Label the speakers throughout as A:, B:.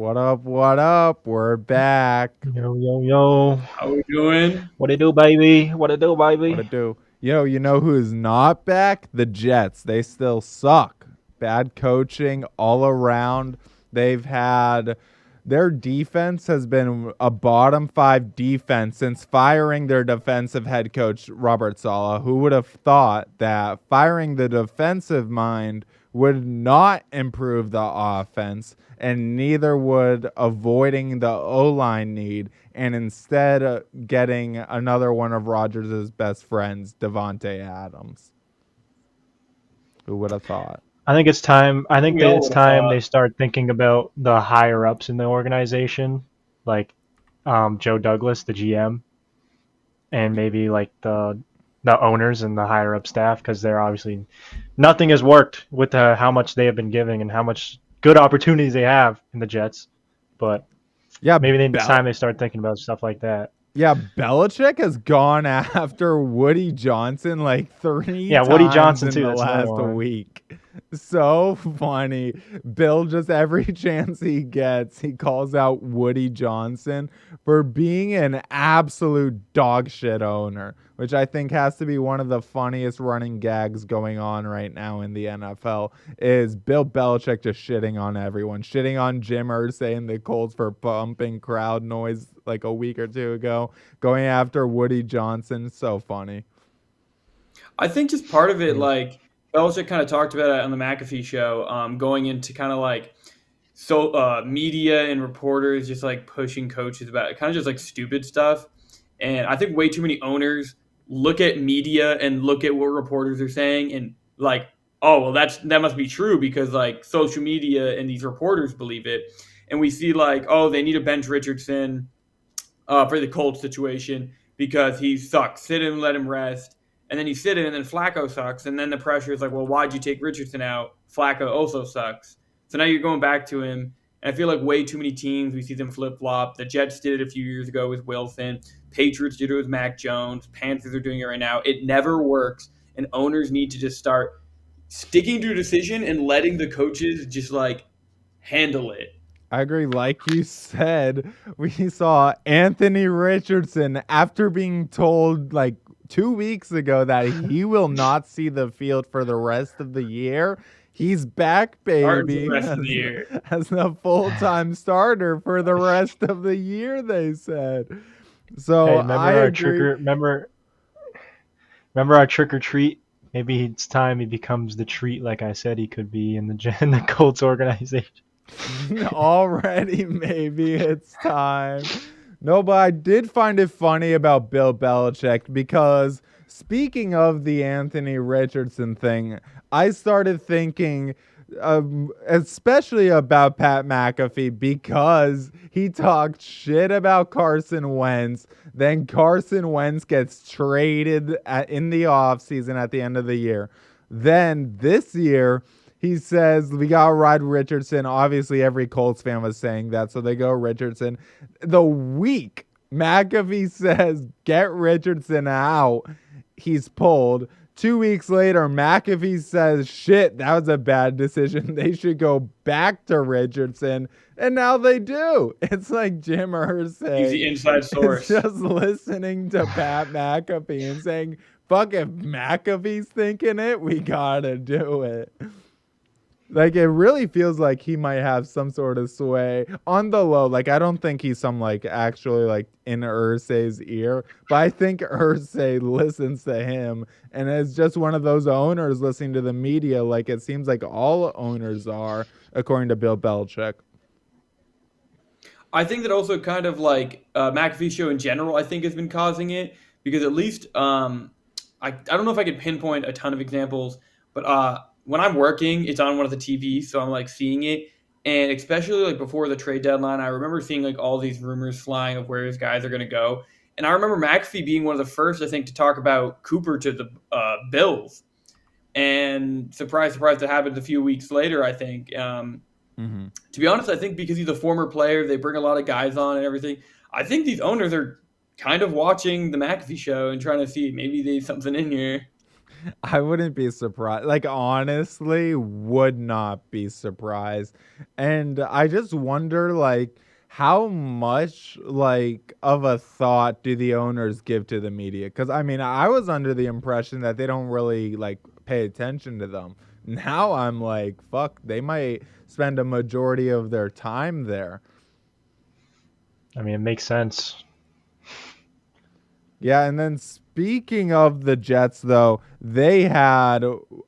A: What up? What up? We're back.
B: Yo, yo, yo.
C: How we doing?
B: What it do, baby? What it do,
A: What
B: baby?
A: to do? You know who is not back? The Jets. They still suck. Bad coaching all around. They've had their defense has been a bottom 5 defense since firing their defensive head coach Robert Saleh. Who would have thought that firing the defensive mind would not improve the offense, and neither would avoiding the O-line need, and instead getting another one of Rodgers' best friends, Devontae Adams. Who would have thought?
B: I think it's time. I think
C: We
B: that
C: all
B: it's
C: would have
B: time
C: thought.
B: they start thinking about the higher ups in the organization, like Joe Douglas, the GM, and maybe like the owners and the higher up staff, because they're obviously nothing has worked with how much they have been giving and how much good opportunities they have in the Jets. But
A: Yeah,
B: maybe it's
A: Bel-
B: time they start thinking about stuff like that.
A: yeah, Belichick has gone after Woody Johnson like 3
B: Yeah, Woody
A: times
B: Johnson
A: in
B: too.
A: the
B: That's another
A: last
B: one.
A: week. So funny. Bill, just every chance he gets, he calls out Woody Johnson for being an absolute dog shit owner, which I think has to be one of the funniest running gags going on right now in the NFL, is Bill Belichick just shitting on everyone, shitting on Jim Irsay and the Colts for pumping crowd noise like a week or two ago, going after Woody Johnson. So funny.
C: I think just part of it,
B: Yeah.
C: like Belichick kind of talked about it on the McAfee show, going into kind of like media and reporters just like pushing coaches about kind of just like stupid stuff. And I think way too many owners look at media and look at what reporters are saying and like, oh well, that must be true because like social media and these reporters believe it. And we see like, oh, they need to bench Richardson for the Colts situation because he sucks. Sit him, let him rest. And then you sit him, and then Flacco sucks. And then the pressure is like, well, why'd you take Richardson out? Flacco also sucks. So now you're going back to him. And I feel like way too many teams, we see them flip flop. The Jets did it a few years ago with Wilson. Patriots did it with Mac Jones. Panthers are doing it right now. It never works. And owners need to just start sticking to a decision and letting the coaches just like handle it.
A: I agree. Like you said, we saw Anthony Richardson after being told like 2 weeks ago that he will not see the field for the rest of the year. He's back,
C: Starting for the
A: baby,
C: rest of the year.
A: as a full time starter for the rest of the year, they said. So
B: Hey,
A: I
B: remember our
A: agree.
B: trigger? Remember our trick or treat? Maybe it's time he becomes the treat, like I said he could be in in the Colts organization.
A: Already, maybe it's time. No, but I did find it funny about Bill Belichick because speaking of the Anthony Richardson thing, I started thinking, especially about Pat McAfee, because he talked shit about Carson Wentz. Then Carson Wentz gets traded in the offseason at the end of the year. Then this year, he says we got to ride Richardson. Obviously, every Colts fan was saying that, so they go Richardson. The week McAfee says get Richardson out, he's pulled. 2 weeks later, McAfee says, shit, that was a bad decision. They should go back to Richardson. And now they do. It's like Jim
C: He's
A: Irsay
C: the inside
A: is
C: source.
A: just listening to Pat McAfee and saying, fuck, if McAfee's thinking it, we gotta do it. Like it really feels like he might have some sort of sway on the low. Like I don't think he's some like actually like in Ursay's ear, but I think Ursay listens to him and is just one of those owners listening to the media. Like it seems like all owners are, according to Bill Belichick.
C: I think that also kind of like McAfee show in general, I think has been causing it because at least I don't know if I could pinpoint a ton of examples, but when I'm working, it's on one of the TVs, so I'm like seeing it, and especially like before the trade deadline, I remember seeing like all these rumors flying of where his guys are going to go, and I remember McAfee being one of the first, I think, to talk about Cooper to the Bills, and surprise, surprise, that happened a few weeks later, I think.
A: Mm-hmm.
C: To be honest, I think because he's a former player, they bring a lot of guys on and everything. I think these owners are kind of watching the McAfee show and trying to see maybe there's something in here.
A: I wouldn't be surprised. Like, honestly, would not be surprised. And I just wonder, like, how much, like, of a thought do the owners give to the media? Because, I mean, I was under the impression that they don't really, like, pay attention to them. Now I'm like, fuck, they might spend a majority of their time there.
B: I mean, it makes sense.
A: Yeah, and then speaking of the Jets, though, they had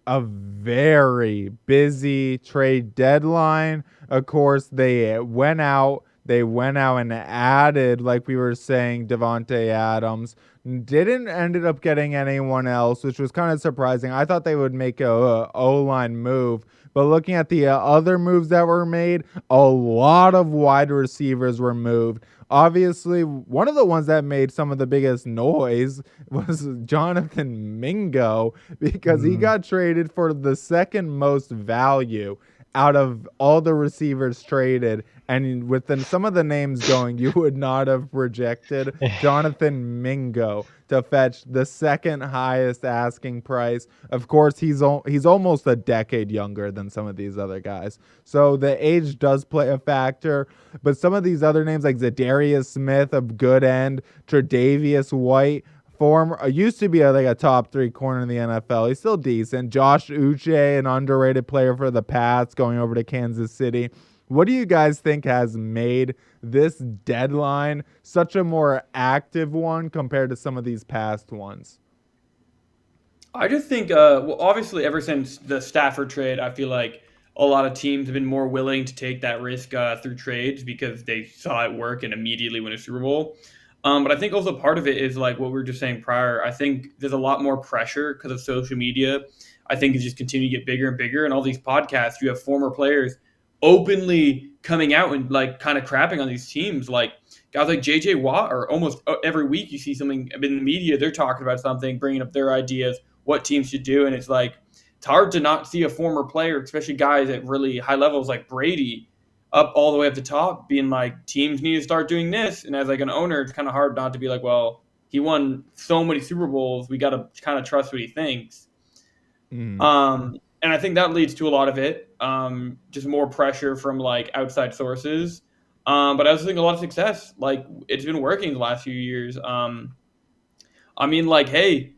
A: a very busy trade deadline. Of course, they went out and added, like we were saying, Devontae Adams. Didn't ended up getting anyone else, which was kind of surprising. I thought they would make a O-line move, but looking at the other moves that were made, a lot of wide receivers were moved. Obviously, one of the ones that made some of the biggest noise was Jonathan Mingo because he got traded for the second most value out of all the receivers traded. And with some of the names going, you would not have rejected Jonathan Mingo to fetch the second highest asking price. Of course, he's almost a decade younger than some of these other guys. So the age does play a factor. But some of these other names like Zadarius Smith of good end, Tre'Davious White, used to be like a top 3 corner in the NFL. He's still decent. Josh Uche, an underrated player for the Pats, going over to Kansas City. What do you guys think has made this deadline such a more active one compared to some of these past ones?
C: I just think, well, obviously, ever since the Stafford trade, I feel like a lot of teams have been more willing to take that risk through trades because they saw it work and immediately win a Super Bowl. But I think also part of it is like what we were just saying prior. I think there's a lot more pressure because of social media. I think it's just continue to get bigger and bigger. And all these podcasts, you have former players openly coming out and like kind of crapping on these teams. Like guys like JJ Watt, or almost every week you see something in the media, they're talking about something, bringing up their ideas, what teams should do. And it's like, it's hard to not see a former player, especially guys at really high levels like Brady, up all the way up the top, being like, teams need to start doing this. And as like an owner, it's kind of hard not to be like, well, he won so many Super Bowls, we got to kind of trust what he thinks.
A: Mm.
C: And I think that leads to a lot of it, just more pressure from like outside sources. But I also think a lot of success. Like it's been working the last few years. I mean, like, hey,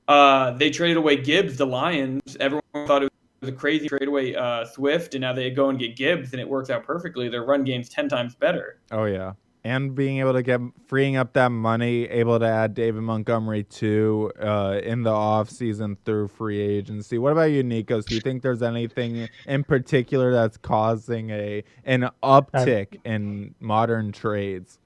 C: they traded away Gibbs, the Lions. Everyone thought it was a crazy trade away Swift, and now they go and get Gibbs, and it works out perfectly. Their run game's 10 times better.
A: Oh, yeah. And being able to freeing up that money, able to add David Montgomery too in the offseason through free agency. What about you, Nikos? Do you think there's anything in particular that's causing an uptick in modern trades?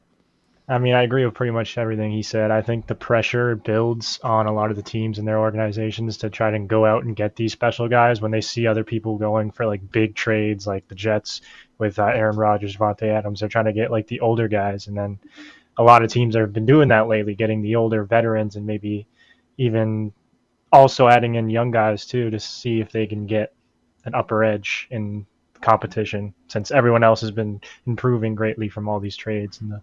B: I mean, I agree with pretty much everything he said. I think the pressure builds on a lot of the teams and their organizations to try to go out and get these special guys when they see other people going for like big trades, like the Jets with Aaron Rodgers, Devontae Adams. They're trying to get like the older guys, and then a lot of teams have been doing that lately, getting the older veterans and maybe even also adding in young guys too to see if they can get an upper edge in competition, since everyone else has been improving greatly from all these trades in the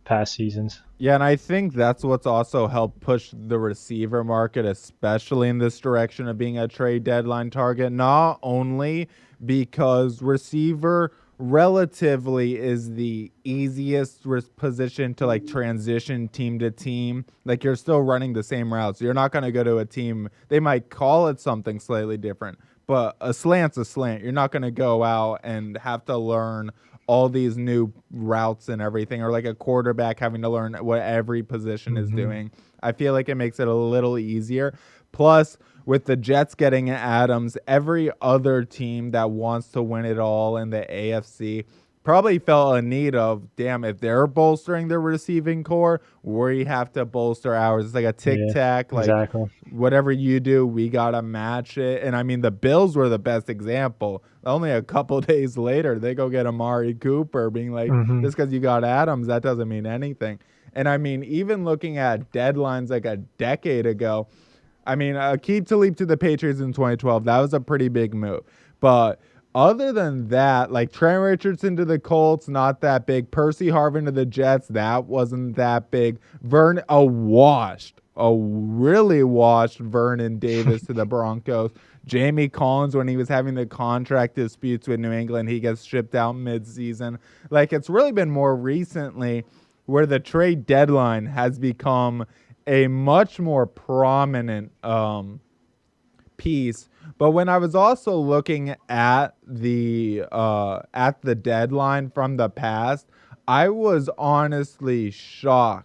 B: past seasons.
A: Yeah, and I think that's what's also helped push the receiver market, especially in this direction of being a trade deadline target. Not only because receiver relatively is the easiest position to like transition team to team. Like you're still running the same routes. You're not going to go to a team. They might call it something slightly different, but a slant's a slant. You're not going to go out and have to learn all these new routes and everything, or like a quarterback having to learn what every position is doing. I feel like it makes it a little easier. Plus, with the Jets getting Adams, every other team that wants to win it all in the AFC probably felt a need of, damn, if they're bolstering their receiving core, we have to bolster ours. It's like a tic-tac, like
B: exactly.
A: whatever you do, we got to match it. And I mean, the Bills were the best example. Only a couple days later, they go get Amari Cooper, being like, just because you got Adams, that doesn't mean anything. And I mean, even looking at deadlines like a decade ago, I mean, Aqib Talib to the Patriots in 2012, that was a pretty big move. But other than that, like Trent Richardson to the Colts, not that big. Percy Harvin to the Jets, that wasn't that big. A really washed Vernon Davis to the Broncos. Jamie Collins, when he was having the contract disputes with New England, he gets shipped out mid-season. Like, it's really been more recently where the trade deadline has become a much more prominent piece. But when I was also looking at the deadline from the past, I was honestly shocked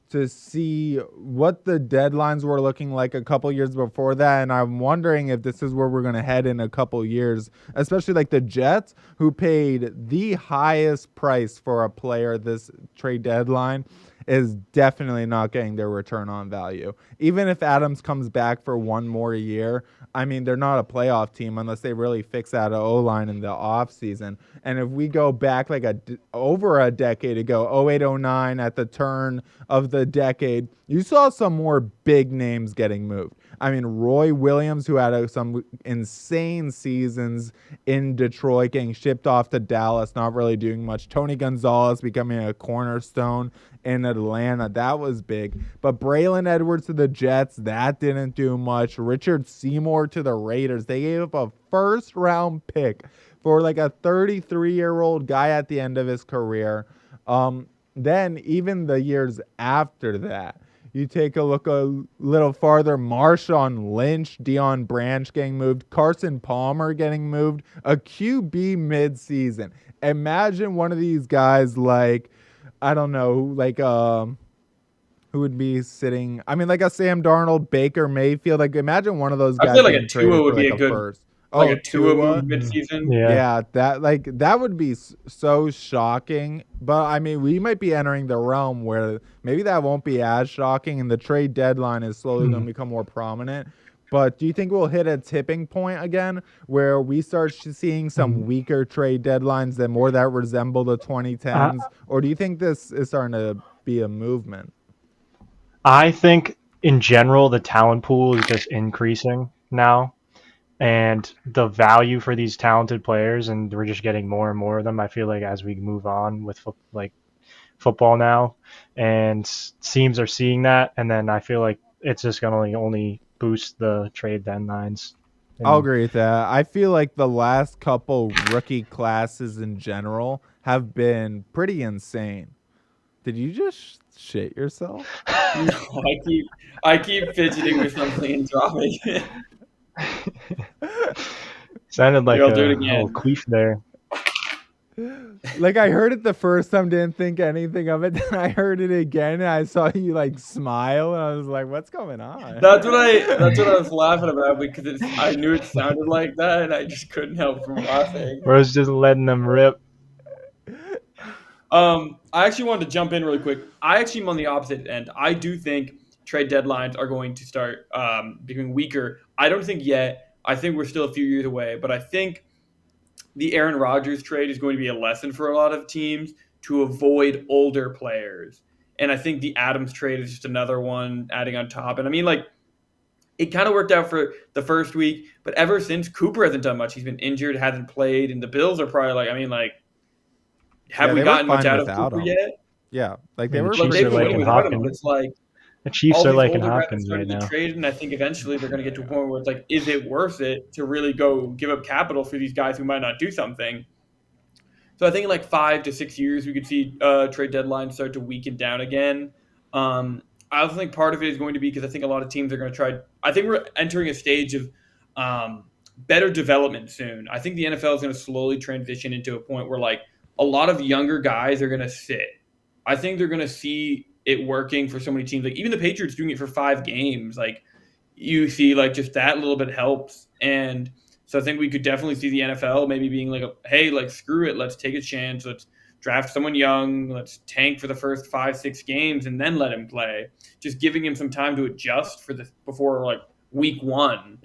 A: to see what the deadlines were looking like a couple years before that, and I'm wondering if this is where we're going to head in a couple years, especially like the Jets, who paid the highest price for a player this trade deadline, is definitely not getting their return on value. Even if Adams comes back for one more year, I mean, they're not a playoff team unless they really fix that O-line in the offseason. And if we go back like over a decade ago, 08, 09, at the turn of the decade, you saw some more big names getting moved. I mean, Roy Williams, who had some insane seasons in Detroit, getting shipped off to Dallas, not really doing much. Tony Gonzalez becoming a cornerstone in Atlanta. That was big. But Braylon Edwards to the Jets, that didn't do much. Richard Seymour to the Raiders. They gave up a first-round pick for like a 33-year-old guy at the end of his career. Then even the years after that, you take a look a little farther, Marshawn Lynch, Deion Branch getting moved, Carson Palmer getting moved, a QB mid-season. Imagine one of these guys like, I don't know, like who would be sitting, I mean, like a Sam Darnold, Baker Mayfield. Like, imagine one of those guys
C: I feel like
A: getting
C: a
A: traded
C: Tua
A: for
C: would
A: like
C: be
A: a
C: a good,
A: first.
C: like
A: Oh,
C: a Tua
A: Tua?
C: move midseason.
A: Yeah, that would be so shocking. But I mean, we might be entering the realm where maybe that won't be as shocking, and the trade deadline is slowly going to become more prominent. But do you think we'll hit a tipping point again where we start seeing some weaker trade deadlines that more that resemble the 2010s? Or do you think this is starting to be a movement?
B: I think in general the talent pool is just increasing now, and the value for these talented players, and we're just getting more and more of them. I feel like as we move on with football now, and teams are seeing that, and then I feel like it's just going to only boost the trade deadlines.
A: I'll agree with that. I feel like the last couple rookie classes in general have been pretty insane. Did you just shit yourself?
C: No, I keep fidgeting with something and dropping it.
B: Sounded like
C: Here, I'll
B: a
C: do it
B: little
C: again.
B: queef there.
A: Like, I heard it the first time, didn't think anything of it. Then I heard it again, and I saw you like smile, and I was like, "What's going on?"
C: That's what I was laughing about because I knew it sounded like that, and I just couldn't help from laughing.
B: Bro's just letting them rip.
C: I actually wanted to jump in really quick. I actually am on the opposite end. I do think trade deadlines are going to start becoming weaker. I don't think yet. I think we're still a few years away, but I think the Aaron Rodgers trade is going to be a lesson for a lot of teams to avoid older players. And I think the Adams trade is just another one adding on top. And I mean, like, it kind of worked out for the first week, but ever since, Cooper hasn't done much. He's been injured, hasn't played, and the Bills are probably like, I mean, like, have we gotten much out of Cooper yet?
A: Yeah, like they
B: And the
A: were
C: Like,
B: Chiefs
C: they've
B: are
C: been winning
B: liking
C: without him, but
B: Hopkins.
C: it's like
B: The Chiefs
C: all
B: are
C: these
B: liking
C: older guys
B: Hopkins
C: started
B: right
C: to
B: now.
C: trade, and I think eventually they're going to get to a point where it's like, is it worth it to really go give up capital for these guys who might not do something? So I think in like 5 to 6 years, we could see trade deadlines start to weaken down again. I also think part of it is going to be because I think a lot of teams are going to try. I think we're entering a stage of better development soon. I think the NFL is going to slowly transition into a point where like a lot of younger guys are going to sit. I think they're going to see it working for so many teams. Like even the Patriots doing it for 5 games. Like you see, like just that little bit helps. And so I think we could definitely see the NFL maybe being like, hey, like screw it, let's take a chance, let's draft someone young, let's tank for the first 5-6 games and then let him play. Just giving him some time to adjust for this before like week 1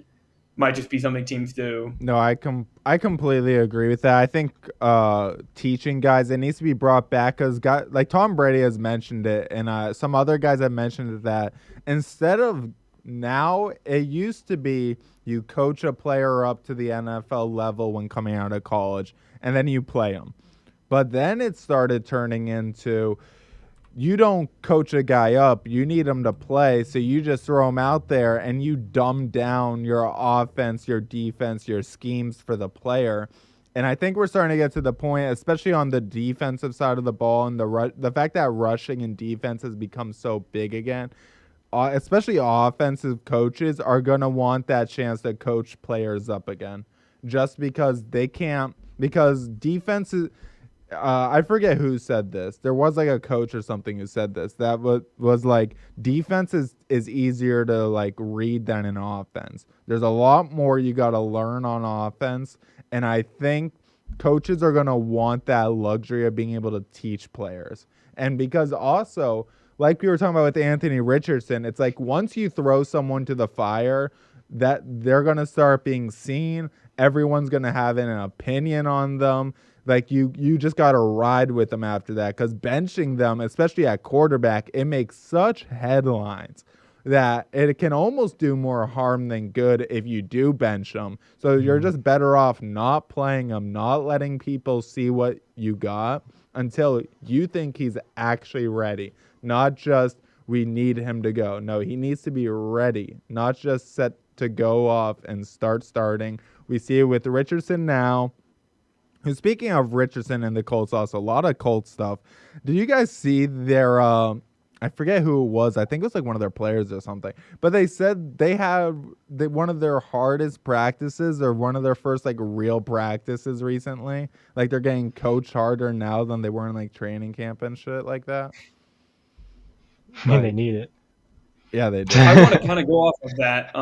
C: might just be something teams do.
A: No, I completely agree with that. I think teaching guys, it needs to be brought back because like Tom Brady has mentioned it, and some other guys have mentioned it, that instead of Now, it used to be you coach a player up to the NFL level when coming out of college, and then you play them. But then it started turning into you don't coach a guy up. You need him to play. So you just throw him out there and you dumb down your offense, your defense, your schemes for the player. And I think we're starting to get to the point, especially on the defensive side of the ball, and the fact that rushing and defense has become so big again. Especially offensive coaches are going to want that chance to coach players up again, just because they can't. Because defenses, I forget who said this. There was like a coach or something who said this. That was like defense is easier to like read than an offense. There's a lot more you got to learn on offense, and I think coaches are going to want that luxury of being able to teach players. And because also, like we were talking about with Anthony Richardson, it's like once you throw someone to the fire, that they're going to start being seen. Everyone's going to have an opinion on them. Like you just got to ride with them after that, because benching them, especially at quarterback, it makes such headlines that it can almost do more harm than good if you do bench them. So you're just better off not playing them, not letting people see what you got until you think he's actually ready. Not just we need him to go. No, he needs to be ready, not just set to go off and starting. We see it with Richardson now. Speaking of Richardson and the Colts, also a lot of Colts stuff. Did you guys see their? I forget who it was. I think it was like one of their players or something. But they said they had one of their hardest practices, or one of their first like real practices recently. Like they're getting coached harder now than they were in like training camp and shit like that.
B: And they need it.
A: Yeah, they do.
C: I want to kind of go off of that.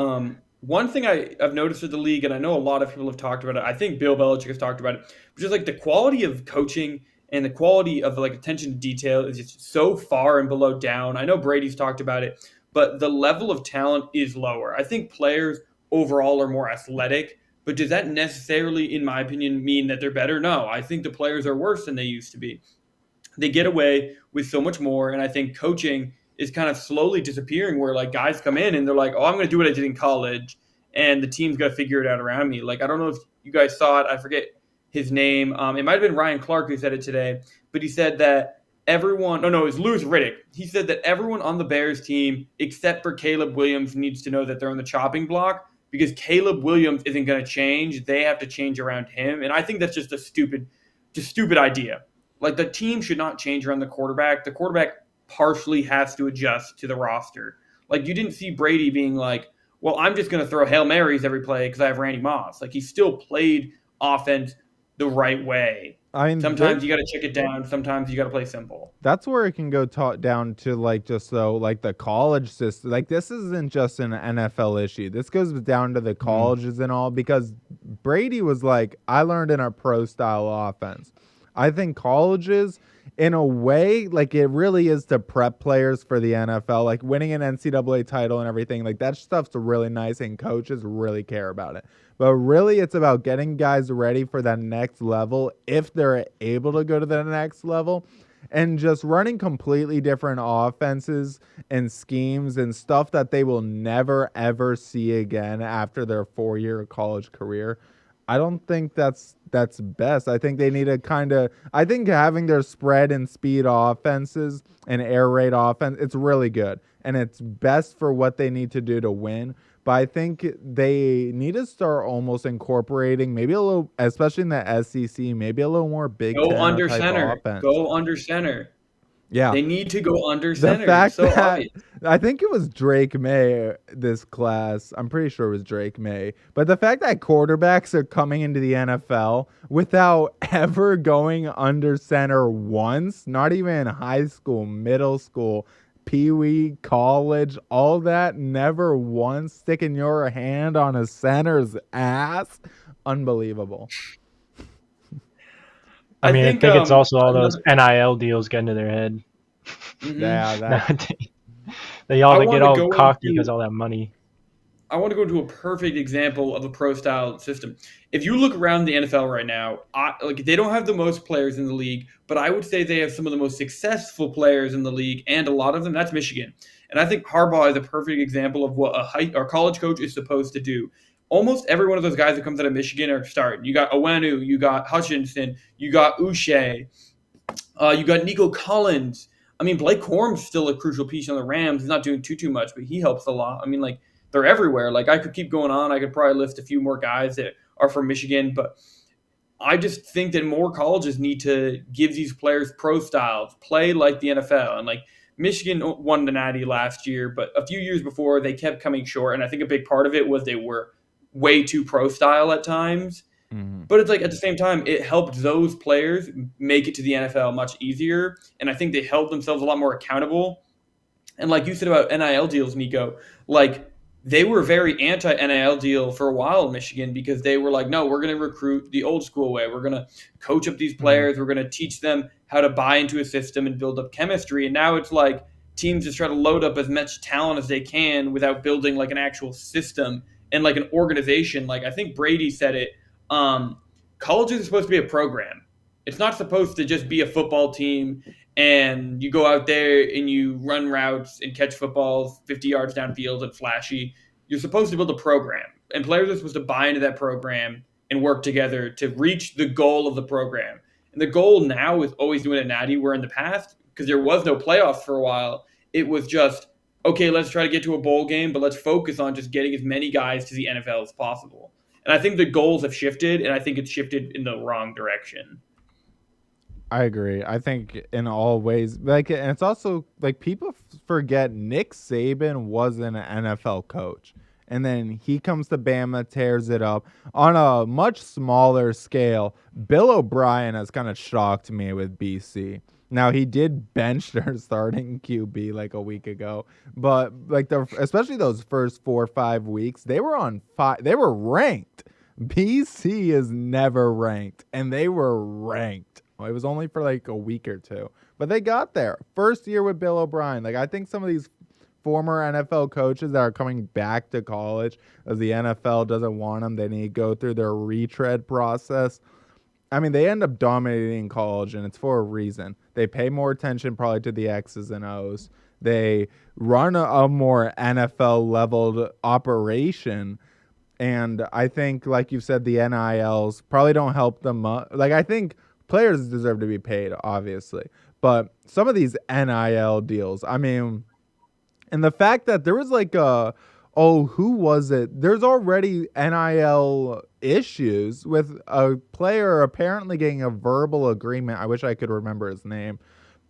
C: One thing I've noticed with the league, and I know a lot of people have talked about it. I think Bill Belichick has talked about it, which is like the quality of coaching and the quality of like attention to detail is just so far and below down. I know Brady's talked about it, but the level of talent is lower. I think players overall are more athletic, but does that necessarily, in my opinion, mean that they're better? No, I think the players are worse than they used to be. They get away with so much more, and I think coaching is kind of slowly disappearing, where like guys come in and they're like, oh, I'm going to do what I did in college, and the team's got to figure it out around me. Like, I don't know if you guys saw it. I forget his name. It might have been Ryan Clark who said it today, but he said that it was Louis Riddick. He said that everyone on the Bears team, except for Caleb Williams, needs to know that they're on the chopping block, because Caleb Williams isn't going to change. They have to change around him. And I think that's just a stupid idea. Like, the team should not change around the quarterback. The quarterback partially has to adjust to the roster. Like, you didn't see Brady being like, well, I'm just going to throw Hail Marys every play because I have Randy Moss. Like, he still played offense the right way. I mean, sometimes you got to check it down. Sometimes you got to play simple.
A: That's where it can go down to like just so like the college system. Like, this isn't just an NFL issue. This goes down to the colleges and all, because Brady was like, I learned in a pro style offense. I think colleges, in a way, like it really is to prep players for the NFL, like winning an NCAA title and everything. Like that stuff's really nice, and coaches really care about it. But really, it's about getting guys ready for that next level, if they're able to go to the next level, and just running completely different offenses and schemes and stuff that they will never, ever see again after their 4-year college career. I don't think that's best. I think they need to I think having their spread and speed offenses and air raid offense, it's really good. And it's best for what they need to do to win. But I think they need to start almost incorporating maybe a little, especially in the SEC, maybe a little more Big Ten
C: under
A: type
C: center.
A: offense.
C: Go under center.
A: Yeah.
C: They need to go under center.
A: The fact
C: so
A: that
C: obvious.
A: I think it was Drake May, this class. I'm pretty sure it was Drake May. But the fact that quarterbacks are coming into the NFL without ever going under center once, not even in high school, middle school, pee-wee, college, all that, never once sticking your hand on a center's ass. Unbelievable.
B: I think it's also all those NIL deals getting to their head.
C: Mm-hmm.
A: Yeah,
B: they all get all cocky because all that money.
C: I want to go into a perfect example of a pro-style system. If you look around the NFL right now, they don't have the most players in the league, but I would say they have some of the most successful players in the league, and a lot of them, that's Michigan. And I think Harbaugh is a perfect example of what a college coach is supposed to do. Almost every one of those guys that comes out of Michigan are starting. You got Owenu, you got Hutchinson, you got Uche, you got Nico Collins. I mean, Blake Corum's still a crucial piece on the Rams. He's not doing too much, but he helps a lot. I mean, like, they're everywhere. Like, I could keep going on. I could probably list a few more guys that are from Michigan, but I just think that more colleges need to give these players pro styles, play like the NFL. And like Michigan won the Natty last year, but a few years before they kept coming short. And I think a big part of it was they were way too pro style at times.
A: Mm-hmm.
C: But it's like at the same time, it helped those players make it to the NFL much easier. And I think they held themselves a lot more accountable. And like you said about NIL deals, Nico, like they were very anti-NIL deal for a while in Michigan because they were like, no, we're going to recruit the old school way. We're going to coach up these players. We're going to teach them how to buy into a system and build up chemistry. And now it's like teams just try to load up as much talent as they can without building like an actual system and like an organization. Like I think Brady said it, colleges are supposed to be a program. It's not supposed to just be a football team and you go out there and you run routes and catch footballs 50 yards downfield and flashy. You're supposed to build a program, and players are supposed to buy into that program and work together to reach the goal of the program. And the goal now is always doing it natty, where in the past, because there was no playoffs for a while, it was just, okay, let's try to get to a bowl game, but let's focus on just getting as many guys to the NFL as possible. And I think the goals have shifted, and I think it's shifted in the wrong direction.
A: I agree. I think in all ways, like, and it's also like people forget Nick Saban was an NFL coach, and then he comes to Bama, tears it up on a much smaller scale. Bill O'Brien has kind of shocked me with BC. Now he did bench their starting QB like a week ago, but like especially those first 4 or 5 weeks, they were on they were ranked. BC is never ranked, and they were ranked. It was only for like a week or two, but they got there. First year with Bill O'Brien. Like I think some of these former NFL coaches that are coming back to college as the NFL doesn't want them, they need to go through their retread process. I mean, they end up dominating college, and it's for a reason. They pay more attention probably to the X's and O's. They run a more NFL-leveled operation. And I think, like you said, the NILs probably don't help them. Like I think players deserve to be paid, obviously. But some of these NIL deals, I mean, and the fact that there was like who was it? There's already NIL issues with a player apparently getting a verbal agreement. I wish I could remember his name.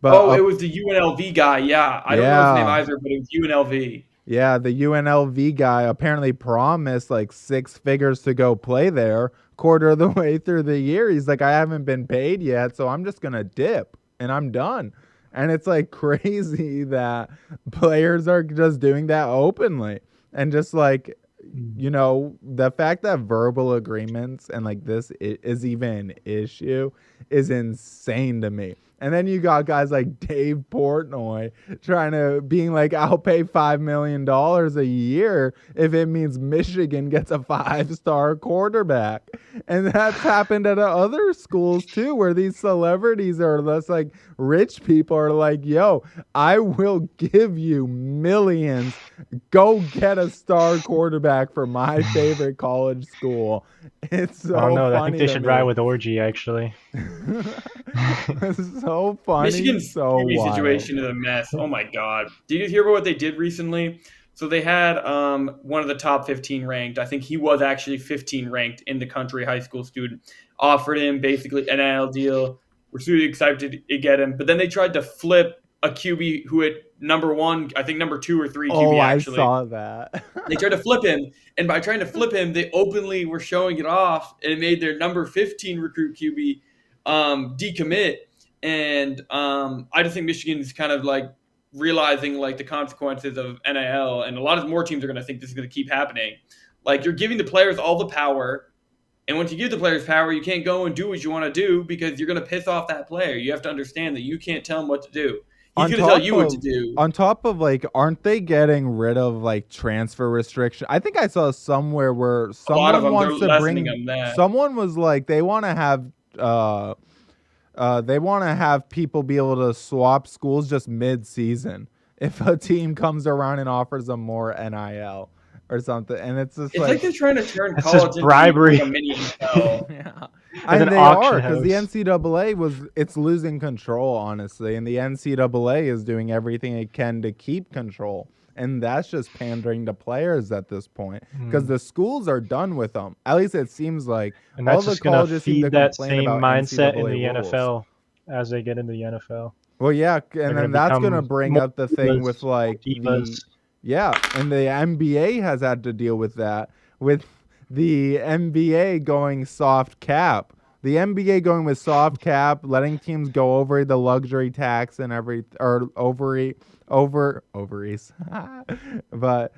A: But,
C: it was the UNLV guy. Yeah, I don't know his name either, but it was UNLV.
A: Yeah, the UNLV guy apparently promised like 6 figures to go play there. Quarter of the way through the year, he's like, I haven't been paid yet, so I'm just going to dip and I'm done. And it's like crazy that players are just doing that openly. And just like, you know, the fact that verbal agreements and like this is even an issue is insane to me. And then you got guys like Dave Portnoy being like, I'll pay $5 million a year if it means Michigan gets a 5-star quarterback. And that's happened at other schools too, where these celebrities or less like rich people are like, yo, I will give you millions. Go get a star quarterback for my favorite college school. It's so funny.
B: Oh no, I think they should ride with Orgy actually.
A: It's so funny.
C: Michigan's QB situation is a mess. Oh my god! Did you hear about what they did recently? So they had one of the top 15 ranked. I think he was actually 15 ranked in the country, high school student. Offered him basically an NIL deal. We're super excited to get him, but then they tried to flip a QB who had number 1, I think number 2 or 3 QB actually.
A: I saw that.
C: They tried to flip him, and by trying to flip him, they openly were showing it off, and it made their number 15 recruit QB decommit. And I just think Michigan's kind of like realizing like the consequences of NIL, and a lot of more teams are going to think this is going to keep happening. Like you're giving the players all the power, and once you give the players power, you can't go and do what you want to do because you're going to piss off that player. You have to understand that you can't tell him what to do. He's going to tell you what to do.
A: On top of like, aren't they getting rid of like transfer restriction? I think I saw somewhere where someone wants to bring. Someone was like, they want to have. They want to have people be able to swap schools just mid-season. if a team comes around and offers them more NIL or something. And it's just
C: It's like they're trying to turn
B: That's just
C: college into
B: bribery.
C: like a mini NFL.
A: yeah.
B: As
A: And
B: an
A: they are,
B: auction
A: because the
B: house.
A: NCAA it's losing control, honestly. And the NCAA is doing everything it can to keep control. And that's just pandering to players at this point, because the schools are done with them. At least it seems like
B: And
A: all
B: that's
A: the
B: just going to
A: colleges seem to
B: feed that
A: complain
B: same
A: about
B: mindset in
A: NCAA
B: the
A: rules.
B: NFL as they get into the NFL.
A: Well, yeah,
B: They're
A: and
B: going
A: then
B: to
A: that's going to
B: become
A: bring
B: more
A: up the thing
B: divas,
A: with
B: more
A: like
B: divas.
A: and the NBA has had to deal with that, with the NBA going soft cap. The NBA going with soft cap, letting teams go over the luxury tax and ovaries, but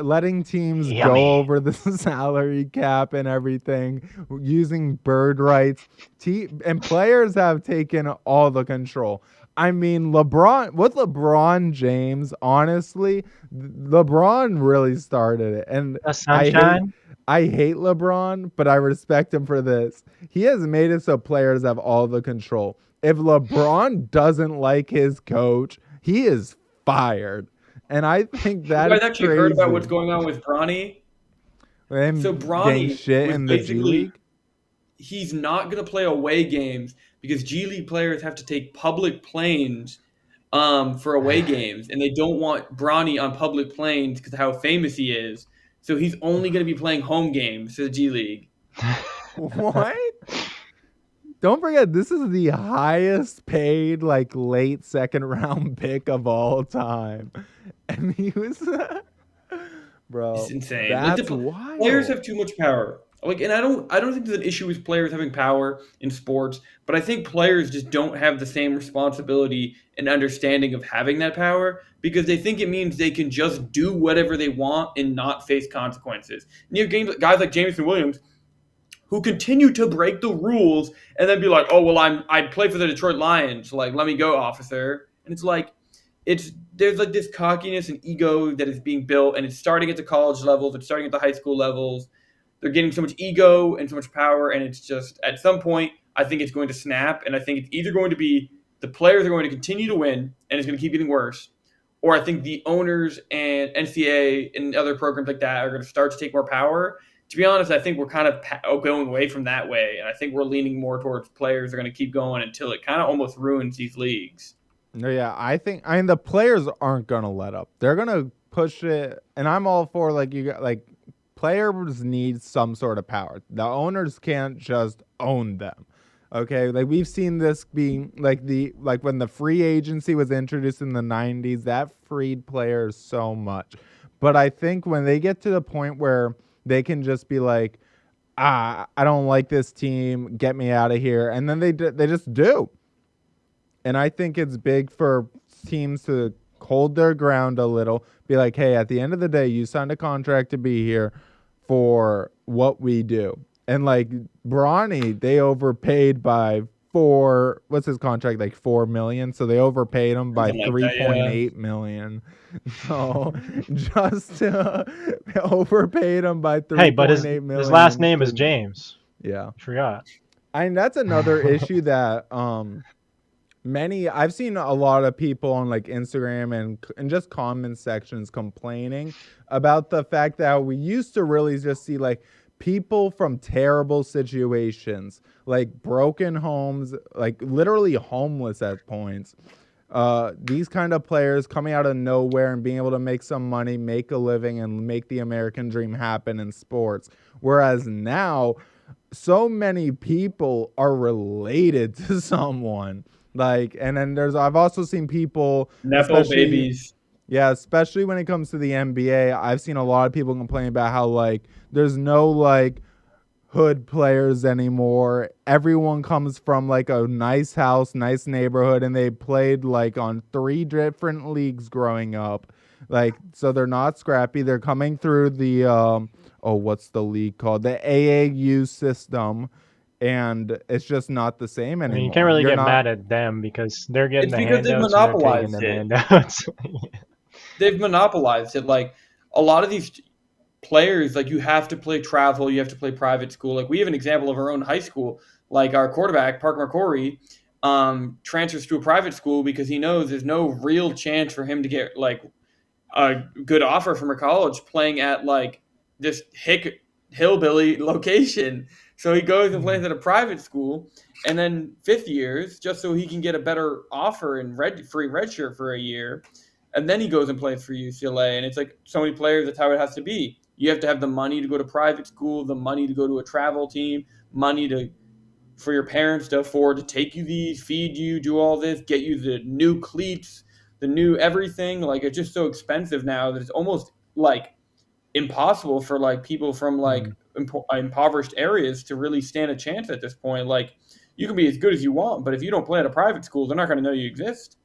A: letting teams
B: Yummy.
A: go over the salary cap and everything, using bird rights. And players have taken all the control. I mean, LeBron James, honestly, LeBron really started it. And
B: The sunshine.
A: I hate LeBron, but I respect him for this. He has made it so players have all the control. If LeBron doesn't like his coach, he is fired. And I think
C: You
A: that
C: guys
A: is
C: actually heard about what's
A: crazy.
C: going on with Bronny? So
A: Him getting
C: Bronny
A: shit
C: was
A: in the G
C: basically
A: League.
C: he's not going to play away games because G League players have to take public planes for away games, and they don't want Bronny on public planes because of how famous he is. So he's only going to be playing home games for the G League.
A: What? Don't forget, this is the highest paid, like, late second round pick of all time. And he was, bro,
C: It's insane.
A: that's
C: Players
A: wild.
C: have too much power. And I don't think there's an issue with players having power in sports, but I think players just don't have the same responsibility and understanding of having that power because they think it means they can just do whatever they want and not face consequences. And you have guys like Jameson Williams who continue to break the rules and then be like, "Oh well, I play for the Detroit Lions. Like, let me go, officer." And it's like, there's like this cockiness and ego that is being built, and it's starting at the college levels, it's starting at the high school levels. They're getting so much ego and so much power, and it's just at some point, I think it's going to snap, and I think it's either going to be the players are going to continue to win, and it's going to keep getting worse, or I think the owners and NCAA and other programs like that are going to start to take more power. To be honest, I think we're kind of going away from that way, and I think we're leaning more towards players are going to keep going until it kind of almost ruins these leagues.
A: No, yeah, I mean, the players aren't going to let up. They're going to push it, and I'm all for, players need some sort of power. The owners can't just own them. Okay, like we've seen this being like when the free agency was introduced in the 90s, that freed players so much. But I think when they get to the point where they can just be like, I don't like this team, get me out of here, and then they just do. And I think it's big for teams to hold their ground a little, be like, hey, at the end of the day, you signed a contract to be here for what we do. And like Bronny, they overpaid by what's his contract, like $4 million? So they overpaid him by
C: Something like that, yeah.
A: $3.8 million. So just overpaid him by $3.8
B: Hey, but
A: million.
B: his last name is James.
A: Yeah.
B: I forgot.
A: And that's another issue that I've seen a lot of people on like Instagram and just comment sections complaining about the fact that we used to really just see like people from terrible situations, like broken homes, like literally homeless at points. These kind of players coming out of nowhere and being able to make some money, make a living, and make the American dream happen in sports. Whereas now, so many people are related to someone. And then I've also seen people,
C: Nepo babies.
A: Yeah, especially when it comes to the NBA, I've seen a lot of people complain about how like there's no like hood players anymore. Everyone comes from like a nice house, nice neighborhood, and they played like on 3 different leagues growing up. Like, so they're not scrappy. They're coming through the what's the league called? The AAU system. And it's just not the same anymore.
B: I mean, you can't really get mad at them because they're getting
C: It's
B: the
C: because they've
B: handouts and they're taking
C: monopolized
B: the
C: it.
B: handouts.
C: They've monopolized it. Like a lot of these players, like you have to play travel, you have to play private school. Like we have an example of our own high school, like our quarterback, Parker McCory. transfers to a private school because he knows there's no real chance for him to get like a good offer from a college playing at like this hillbilly location. So he goes and plays at a private school, and then 5th years just so he can get a better offer and free redshirt for a year, and then he goes and plays for UCLA. And it's like so many players, that's how it has to be. You have to have the money to go to private school, the money to go to a travel team, money to for your parents to afford to take you these, feed you, do all this, get you the new cleats, the new everything. Like it's just so expensive now that it's almost like impossible for like people from like impoverished areas to really stand a chance at this point. Like you can be as good as you want, but if you don't play at a private school, they're not going to know you exist.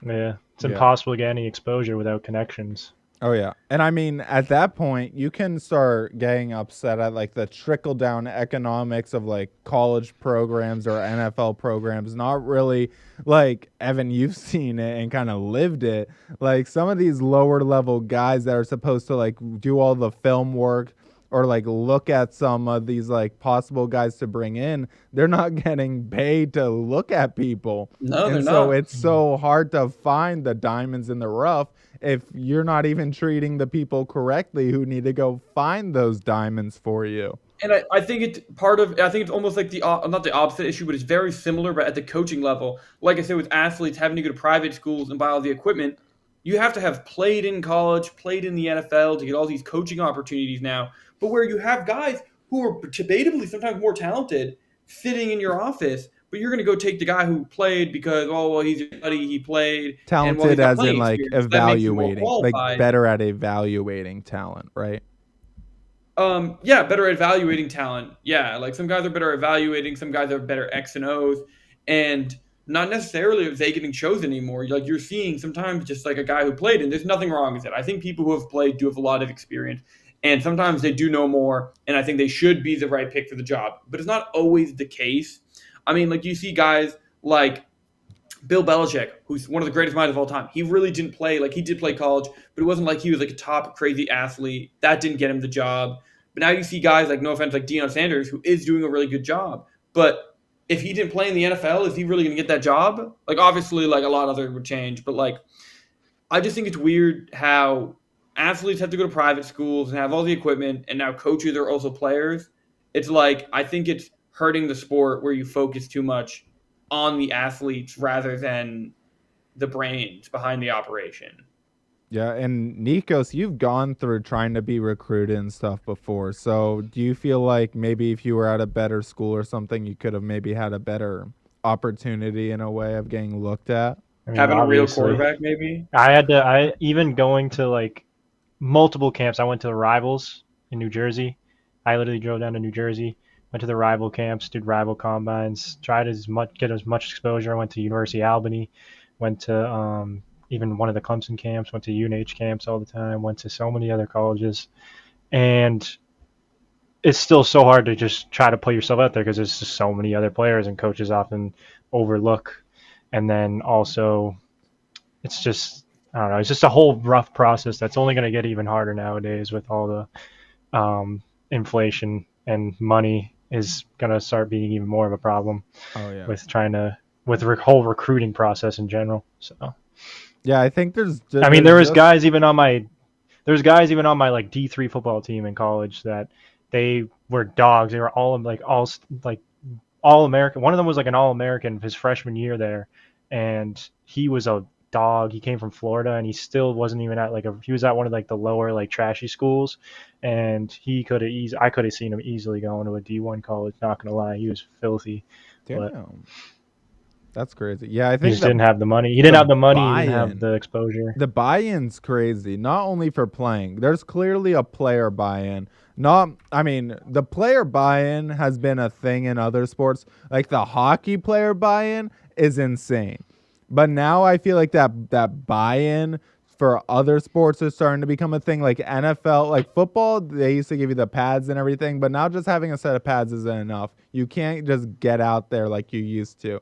B: Yeah, it's impossible to get any exposure without connections.
A: Oh, yeah. And I mean, at that point, you can start getting upset at like the trickle down economics of like college programs or NFL programs. Not really like, Evan, you've seen it and kind of lived it. Like some of these lower level guys that are supposed to like do all the film work or like look at some of these like possible guys to bring in, they're not getting paid to look at people.
C: No, they're
A: so
C: not.
A: it's so hard to find the diamonds in the rough if you're not even treating the people correctly who need to go find those diamonds for you.
C: And I think it's I think it's almost like not the opposite issue, but it's very similar, but at the coaching level. Like I said, with athletes having to go to private schools and buy all the equipment, you have to have played in college, played in the NFL to get all these coaching opportunities now. But where you have guys who are debatably sometimes more talented sitting in your office, but you're going to go take the guy who played because, oh, well, he's your buddy, he played.
A: Talented as in like evaluating, like
C: qualified.
A: better at evaluating talent, right?
C: Yeah, better at evaluating talent. Yeah, like some guys are better at evaluating, some guys are better X and O's, and not necessarily are they getting chosen anymore. Like you're seeing sometimes just like a guy who played, and there's nothing wrong with it. I think people who have played do have a lot of experience, and sometimes they do know more, and I think they should be the right pick for the job. But it's not always the case. I mean, like you see guys like Bill Belichick, who's one of the greatest minds of all time. He really didn't play, like he did play college, but it wasn't like he was like a top crazy athlete. That didn't get him the job. But now you see guys like, no offense, like Deion Sanders, who is doing a really good job. But if he didn't play in the NFL, is he really going to get that job? Like obviously, like a lot of others would change. But like, I just think it's weird how athletes have to go to private schools and have all the equipment, and now coaches are also players. It's like, I think it's hurting the sport where you focus too much on the athletes rather than the brains behind the operation.
A: Yeah, and Nikos, you've gone through trying to be recruited and stuff before. So do you feel like maybe if you were at a better school or something, you could have maybe had a better opportunity in a way of getting looked at?
B: I mean,
C: Having a real quarterback, maybe?
B: I even going to like multiple camps. I went to the Rivals in New Jersey. I literally drove down to New Jersey, went to the rival camps, did rival combines, tried get as much exposure. I went to University of Albany, went to even one of the Clemson camps, went to UNH camps all the time, went to so many other colleges. And it's still so hard to just try to put yourself out there because there's just so many other players and coaches often overlook. And then also it's just, I don't know, it's just a whole rough process that's only going to get even harder nowadays with all the inflation, and money is going to start being even more of a problem with the whole recruiting process in general. So
A: yeah, I think there's
B: guys even on my like D3 football team in college that they were dogs. They were all All-American. One of them was like an All-American his freshman year there, and he was a dog. He came from Florida, and he still wasn't even at he was at one of like the lower like trashy schools, and I could have seen him easily going to a D1 college. Not gonna lie, he was filthy.
A: Damn. That's crazy. Yeah, I think
B: he just didn't have the money. He didn't have the money. He didn't have the exposure.
A: The buy-in's crazy. Not only for playing. There's clearly a player buy-in. The player buy-in has been a thing in other sports. Like the hockey player buy-in is insane. But now I feel like that buy-in for other sports is starting to become a thing. Like NFL, like football, they used to give you the pads and everything, but now just having a set of pads isn't enough. You can't just get out there like you used to.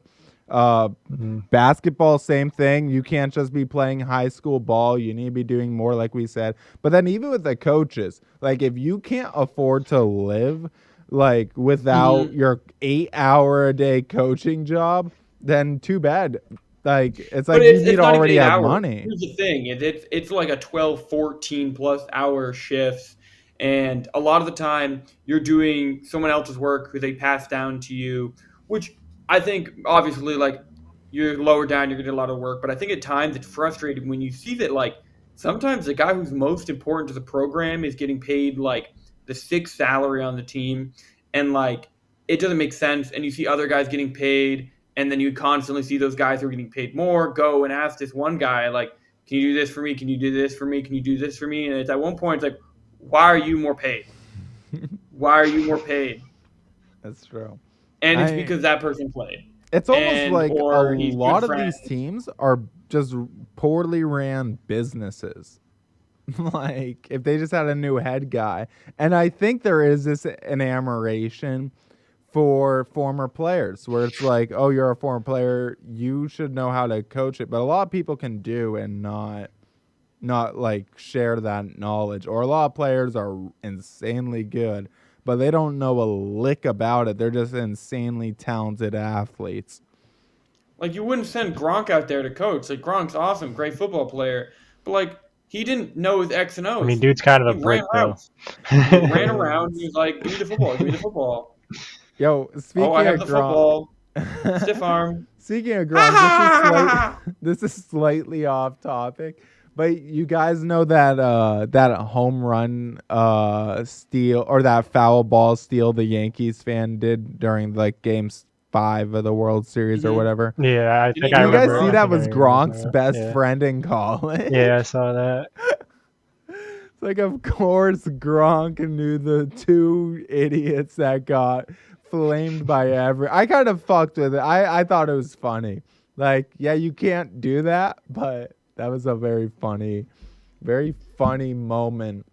A: Basketball, same thing. You can't just be playing high school ball. You need to be doing more, like we said. But then even with the coaches, like if you can't afford to live like without your 8-hour-a-day coaching job, then too bad. Like it's
C: But
A: like you need
C: it's
A: to
C: not even
A: already
C: 8
A: have
C: hours.
A: money.
C: Here's the thing: it's like a 12, 14 plus hour shifts, and a lot of the time you're doing someone else's work who they pass down to you, which I think obviously like you're lower down, you're gonna do a lot of work. But I think at times it's frustrating when you see that like sometimes the guy who's most important to the program is getting paid like the sixth salary on the team, and like it doesn't make sense. And you see other guys getting paid, and then you constantly see those guys who are getting paid more go and ask this one guy, like, can you do this for me? Can you do this for me? Can you do this for me? And it's at one point, it's like, why are you more paid? Why are you more paid?
A: That's true.
C: And it's
A: I
C: because that person played.
A: It's almost
C: And,
A: like a
C: or he's good
A: lot of
C: friends.
A: these teams are just poorly ran businesses. Like if they just had a new head guy. And I think there is this enamoration for former players where it's like, oh, you're a former player, you should know how to coach it. But a lot of people can do and not like share that knowledge. Or a lot of players are insanely good, but they don't know a lick about it. They're just insanely talented athletes.
C: Like, you wouldn't send Gronk out there to coach. Like, Gronk's awesome, great football player. But, like, he didn't know his X and
B: I mean,
C: O's.
B: dude's kind of
C: He
B: a
C: ran
B: brick, though.
C: routes. He ran around. He was like, give me the football. Give me the football.
A: Yo,
C: Oh, I
A: speaking
C: have
A: of
C: the
A: Gronk,
C: football. Stiff arm.
A: speaking of
C: Ha
A: Gronk,
C: ha ha ha ha.
A: this is slightly off topic, but you guys know that that home run steal or that foul ball steal the Yankees fan did during like games 5 of the World Series or
C: Mhm.
A: whatever.
B: Yeah, I
C: Didn't
B: think
C: even
B: I
A: Do you
C: know it was
A: guys
B: remember.
A: see
B: I
C: Gronk.
A: that
B: think I
A: was
B: remember
A: Gronk's
B: that.
A: best
B: Yeah,
A: friend in college?
B: yeah, I saw that.
A: It's like, of course, Gronk knew the two idiots that got flamed by I kind of fucked with it. I thought it was funny. Like, yeah, you can't do that, but that was a very funny moment.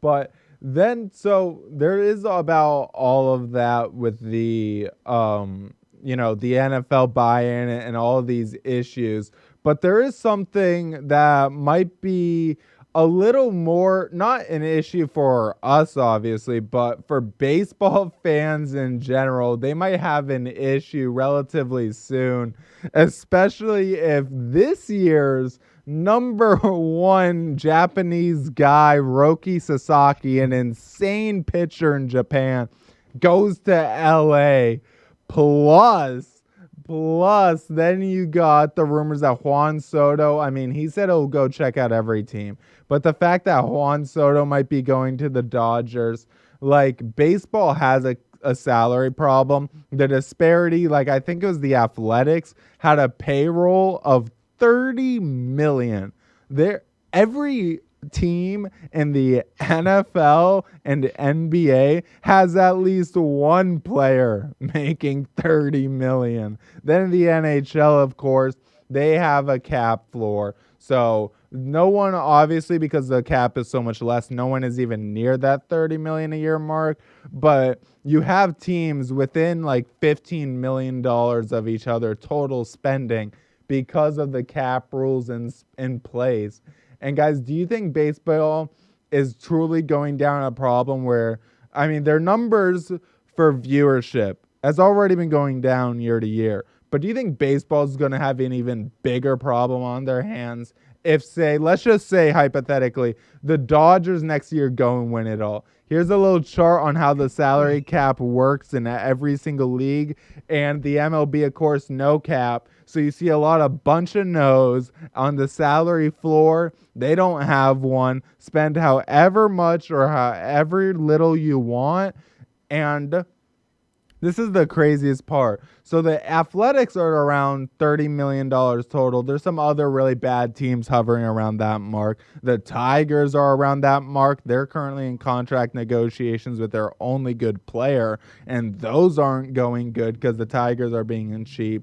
A: But then, so there is about all of that with the NFL buy-in and all of these issues. But there is something that might be a little more, not an issue for us, obviously, but for baseball fans in general. They might have an issue relatively soon, especially if this year's number one Japanese guy, Roki Sasaki, an insane pitcher in Japan, goes to LA. Plus, then you got the rumors that Juan Soto, I mean, he said he'll go check out every team. But the fact that Juan Soto might be going to the Dodgers, like, baseball has a salary problem. The disparity, like, I think it was the Athletics, had a payroll of 30 million. There, every team in the NFL and NBA has at least one player making 30 million. Then in the NHL, of course, they have a cap floor. So no one, obviously, because the cap is so much less, no one is even near that 30 million a year mark. But you have teams within like $15 million of each other total spending because of the cap rules in place. And guys, do you think baseball is truly going down a problem where, I mean, their numbers for viewership has already been going down year to year. But do you think baseball is going to have an even bigger problem on their hands if, say, let's just say hypothetically, the Dodgers next year go and win it all? Here's a little chart on how the salary cap works in every single league. And the MLB, of course, no cap. So you see a lot of bunch of no's on the salary floor. They don't have one. Spend however much or however little you want. And this is the craziest part. So the Athletics are around $30 million total. There's some other really bad teams hovering around that mark. The Tigers are around that mark. They're currently in contract negotiations with their only good player, and those aren't going good because the Tigers are being cheap.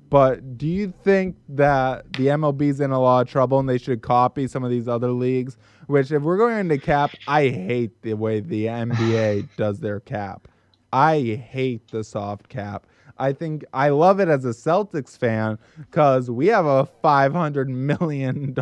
A: But do you think that the MLB's in a lot of trouble and they should copy some of these other leagues? Which, if we're going into cap, I hate the way the NBA does their cap. I hate the soft cap. I think I love it as a Celtics fan because we have a $500 million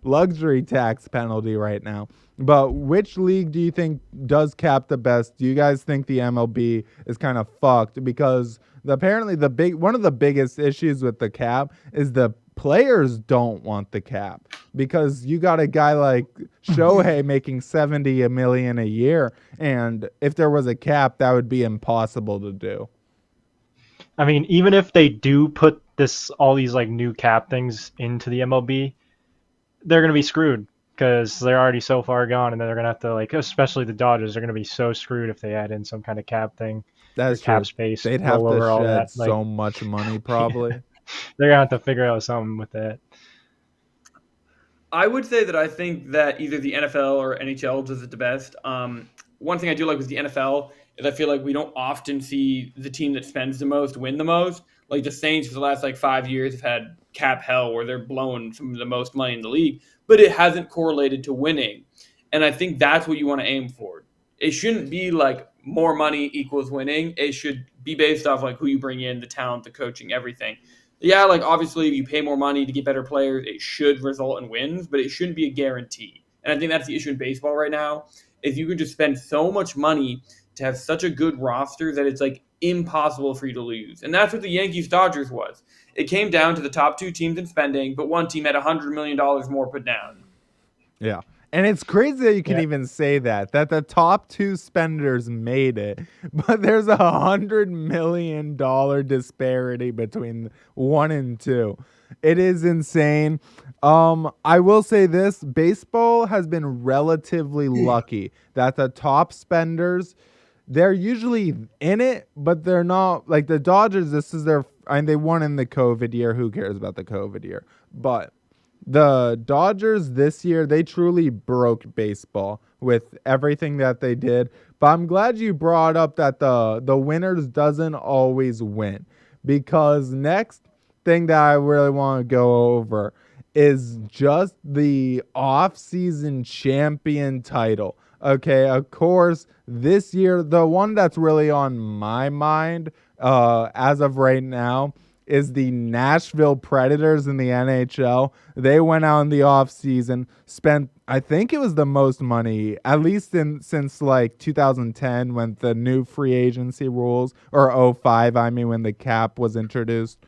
A: luxury tax penalty right now. But which league do you think does cap the best? Do you guys think the MLB is kind of fucked? Because apparently one of the biggest issues with the cap is the players don't want the cap, because you got a guy like Shohei making 70 million a year, and if there was a cap, that would be impossible to do.
B: I mean, even if they do put all these like new cap things into the MLB, they're gonna be screwed because they're already so far gone, and then they're gonna have to, like, especially the Dodgers, are gonna be so screwed if they add in some kind of cap thing or
A: That's
B: cap
A: true.
B: space,
A: They'd have
B: roll
A: to
B: over all
A: shed
B: that. Like,
A: so much money, probably.
B: they're gonna have to figure out something with that.
C: I would say that I think that either the NFL or NHL does it the best. One thing I do like with the NFL is I feel like we don't often see the team that spends the most win the most. Like the Saints for the last like 5 years have had cap hell where they're blowing some of the most money in the league, but it hasn't correlated to winning. And I think that's what you want to aim for. It shouldn't be like more money equals winning. It should be based off like who you bring in, the talent, the coaching, everything. Yeah, like obviously if you pay more money to get better players, it should result in wins, but it shouldn't be a guarantee. And I think that's the issue in baseball right now, is you can just spend so much money to have such a good roster that it's like impossible for you to lose. And that's what the Yankees Dodgers was. It came down to the top two teams in spending, but one team had $100 million more put down.
A: Yeah. And it's crazy that you can
B: Yeah.
A: even say that the top two spenders made it, but there's $100 million disparity between 1 and 2. It is insane. I will say this: baseball has been relatively lucky that the top spenders, they're usually in it, but they're not like the Dodgers. This is their, and they won in the COVID year. Who cares about the COVID year? But the Dodgers this year, they truly broke baseball with everything that they did. But I'm glad you brought up that the winners doesn't always win, because next thing that I really want to go over is just the off-season champion title. Okay, of course, this year, the one that's really on my mind as of right now is the Nashville Predators in the NHL. They went out in the offseason, spent, I think it was the most money, at least since like 2010 when the new free agency rules, or '05, I mean, when the cap was introduced.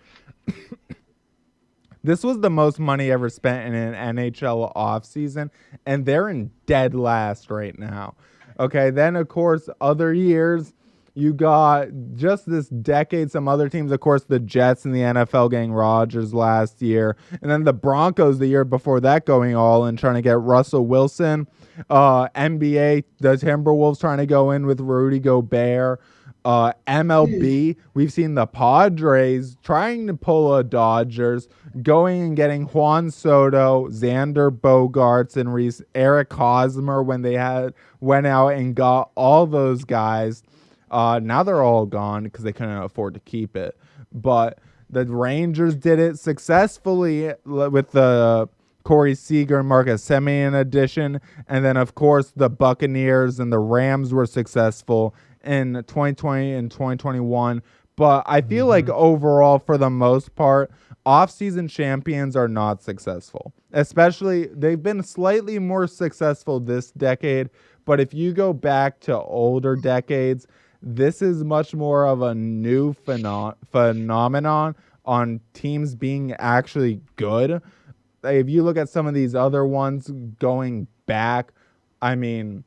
A: This was the most money ever spent in an NHL offseason, and they're in dead last right now. Okay, then, of course, other years, you got just this decade, some other teams, of course, the Jets in the NFL getting Rodgers last year, and then the Broncos the year before that going all in, trying to get Russell Wilson. NBA, the Timberwolves trying to go in with Rudy Gobert. MLB, we've seen the Padres trying to pull a Dodgers, going and getting Juan Soto, Xander Bogaerts, and Eric Hosmer when they went out and got all those guys. Now they're all gone because they couldn't afford to keep it. But the Rangers did it successfully with the Corey Seager and Marcus Semien addition. And then, of course, the Buccaneers and the Rams were successful in 2020 and 2021. But I feel like overall, for the most part, off-season champions are not successful. Especially, they've been slightly more successful this decade. But if you go back to older decades, this is much more of a new phenomenon on teams being actually good. If you look at some of these other ones going back, I mean,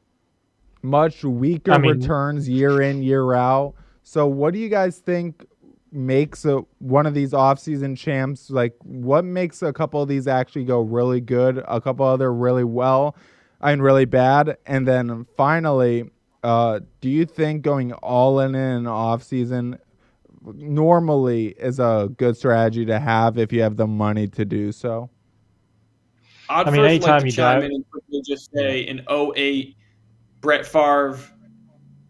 A: much weaker returns year in, year out. So what do you guys think makes one of these offseason champs, like what makes a couple of these actually go really good, a couple other really well, and really bad? And then finally, do you think going all in an offseason normally is a good strategy to have if you have the money to do so?
C: I'd
B: I mean,
C: first like
B: anytime
C: to
B: you
C: chime
B: dive,
C: in and quickly just say in '08, Brett Favre,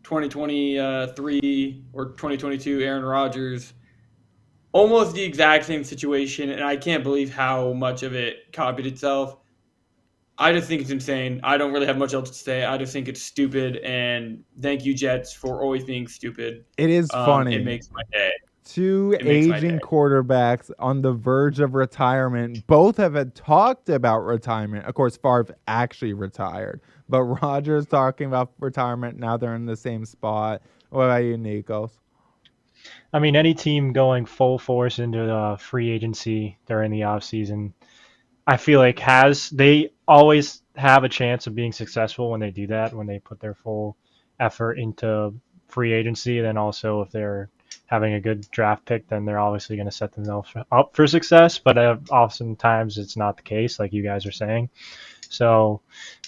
C: 2023 or 2022, Aaron Rodgers, almost the exact same situation, and I can't believe how much of it copied itself. I just think it's insane. I don't really have much else to say. I just think it's stupid, and thank you, Jets, for always being stupid.
A: It is
C: It
A: funny.
C: makes my day.
A: Two
C: It makes my
A: aging
C: day.
A: quarterbacks on the verge of retirement. Both have had talked about retirement. Of course, Favre actually retired, but Rodgers talking about retirement. Now they're in the same spot. What about you, Nikos?
B: I mean, any team going full force into the free agency during the offseason, I feel like they always have a chance of being successful when they do that, when they put their full effort into free agency. Then also, if they're having a good draft pick, then they're obviously going to set themselves up for success. But oftentimes it's not the case, like you guys are saying. So,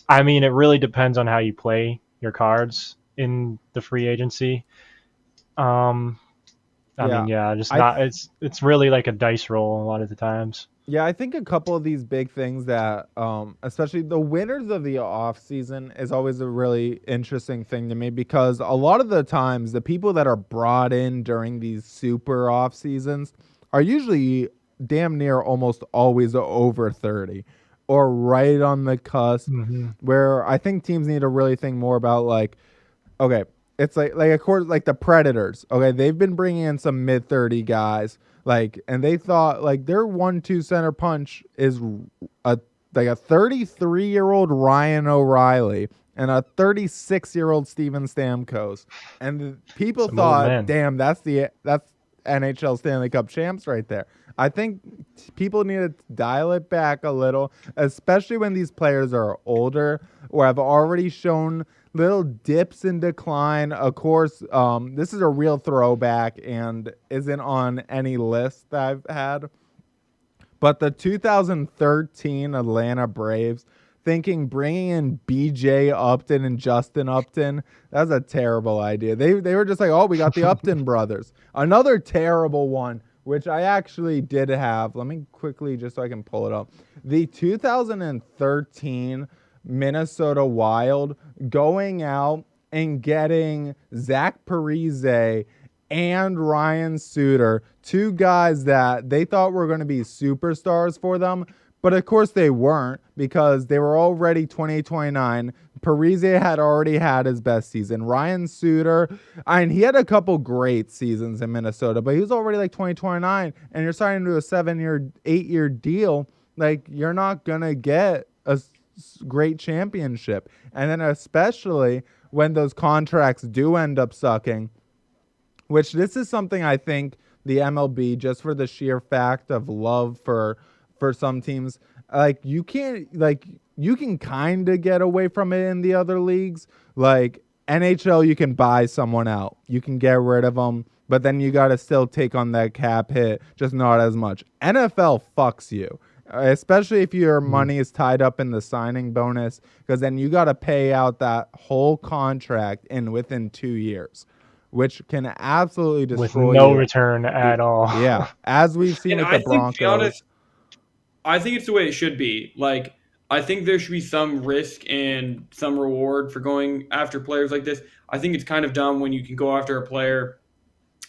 B: I mean, it really depends on how you play your cards in the free agency. I
A: Yeah,
B: mean, yeah, just
A: I
B: not. It's really like a dice roll a lot of the times.
A: Yeah, I think a couple of these big things that, especially the winners of the off season, is always a really interesting thing to me because a lot of the times the people that are brought in during these super off seasons are usually damn near almost always over 30 or right on the cusp.
B: Mm-hmm.
A: Where I think teams need to really think more about like, okay, it's like of course like the Predators. Okay, they've been bringing in some mid-30 guys, like, and they thought like their 1-2 center punch is a 33-year-old Ryan O'Reilly and a 36-year-old Steven Stamkos, and people
B: Some old
A: thought,
B: men.
A: damn, that's NHL Stanley Cup champs right there. I think people need to dial it back a little, especially when these players are older or have already shown little dips in decline. Of course, this is a real throwback and isn't on any list that I've had. But the 2013 Atlanta Braves, thinking bringing in B.J. Upton and Justin Upton, that's a terrible idea. They were just like, oh, we got the Upton brothers. Another terrible one, which I actually did have. Let me quickly, just so I can pull it up. The 2013 Minnesota Wild going out and getting Zach Parise and Ryan Suter, two guys that they thought were going to be superstars for them, but of course they weren't because they were already 2029. Parise had already had his best season. Ryan Suter, he had a couple great seasons in Minnesota, but he was already like 2029, and you're signing to a 7-year, 8-year deal. Like, you're not going to get a great championship. And then especially when those contracts do end up sucking, which this is something I think the MLB, just for the sheer fact of love for some teams, like you can kind of get away from it in the other leagues. Like NHL, you can buy someone out, you can get rid of them, but then you got to still take on that cap hit, just not as much. NFL fucks you, especially if your money is tied up in the signing bonus, because then you got to pay out that whole contract within 2 years, which can absolutely destroy
B: with no
A: you.
B: return at all.
A: Yeah, as we've seen
C: And
A: with
C: I
A: the
C: think, to be
A: Broncos.
C: honest, I think it's the way it should be. Like, I think there should be some risk and some reward for going after players like this. I think it's kind of dumb when you can go after a player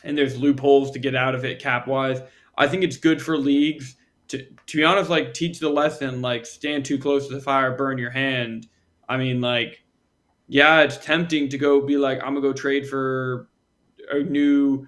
C: and there's loopholes to get out of it cap wise. I think it's good for leagues to be honest, like teach the lesson, like stand too close to the fire, burn your hand. I mean, like, yeah, it's tempting to go be like, I'm gonna go trade for a new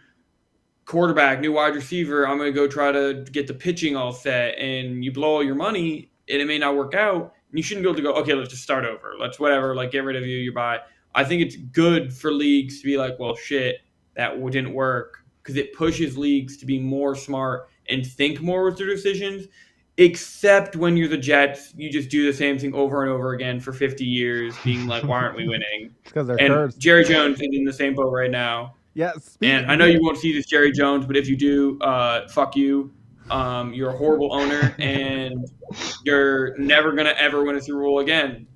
C: quarterback, new wide receiver. I'm going to go try to get the pitching all set, and you blow all your money, and it may not work out. You shouldn't be able to go, okay, let's just start over. Let's whatever, like get rid of you. You buy. I think it's good for leagues to be like, well, shit, that didn't work, because it pushes leagues to be more smart and think more with their decisions. Except when you're the Jets, you just do the same thing over and over again for 50 years, being like, why aren't we winning?
A: Because they're
C: And
A: cursed.
C: Jerry Jones is in the same boat right now.
A: Yeah,
C: And I know you won't see this Jerry Jones, but if you do, fuck you. You're a horrible owner, and you're never gonna ever win a Super Bowl again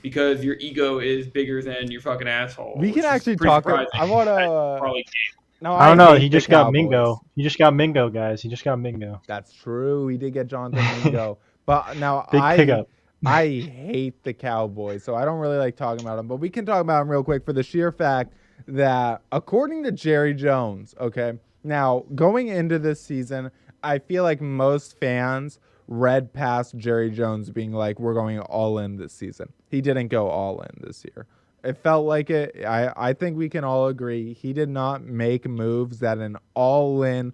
C: because your ego is bigger than your fucking asshole.
A: we can
C: which is
A: actually
C: pretty
A: talk.
C: surprising.
A: I want
C: I
A: to.
C: probably
A: No,
B: I don't know.
A: hate
B: He
A: the
B: just got
A: Cowboys.
B: Mingo. He just got Mingo, guys. He just got Mingo.
A: That's true. He did get Jonathan Mingo, but now
B: Big pickup.
A: I hate the Cowboys, so I don't really like talking about them. But we can talk about them real quick for the sheer fact that, according to Jerry Jones, okay, now going into this season, I feel like most fans read past Jerry Jones being like, we're going all in this season. He didn't go all in this year. It felt like it. I think we can all agree he did not make moves that an all-in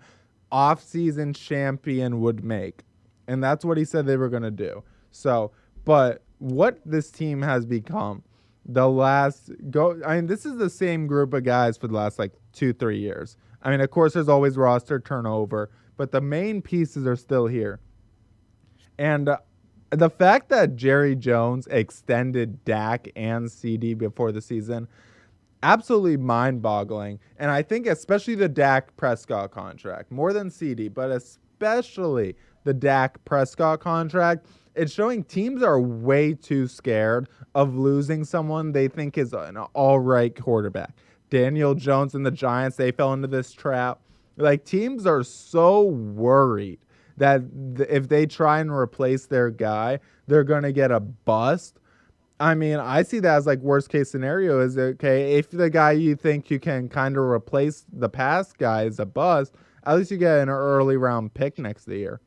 A: offseason champion would make. And that's what he said they were going to do. So, but what this team has become this is the same group of guys for the last like 2-3 years. I mean, of course, there's always roster turnover, but the main pieces are still here. And the fact that Jerry Jones extended Dak and CD before the season, absolutely mind-boggling. And I think especially the Dak Prescott contract, more than CD, but especially the Dak Prescott contract, it's showing teams are way too scared of losing someone they think is an all-right quarterback. Daniel Jones and the Giants, they fell into this trap. Like, teams are so worried that if they try and replace their guy, they're going to get a bust. I mean, I see that as like worst case scenario is, okay, if the guy you think you can kind of replace the past guy is a bust, at least you get an early round pick next year.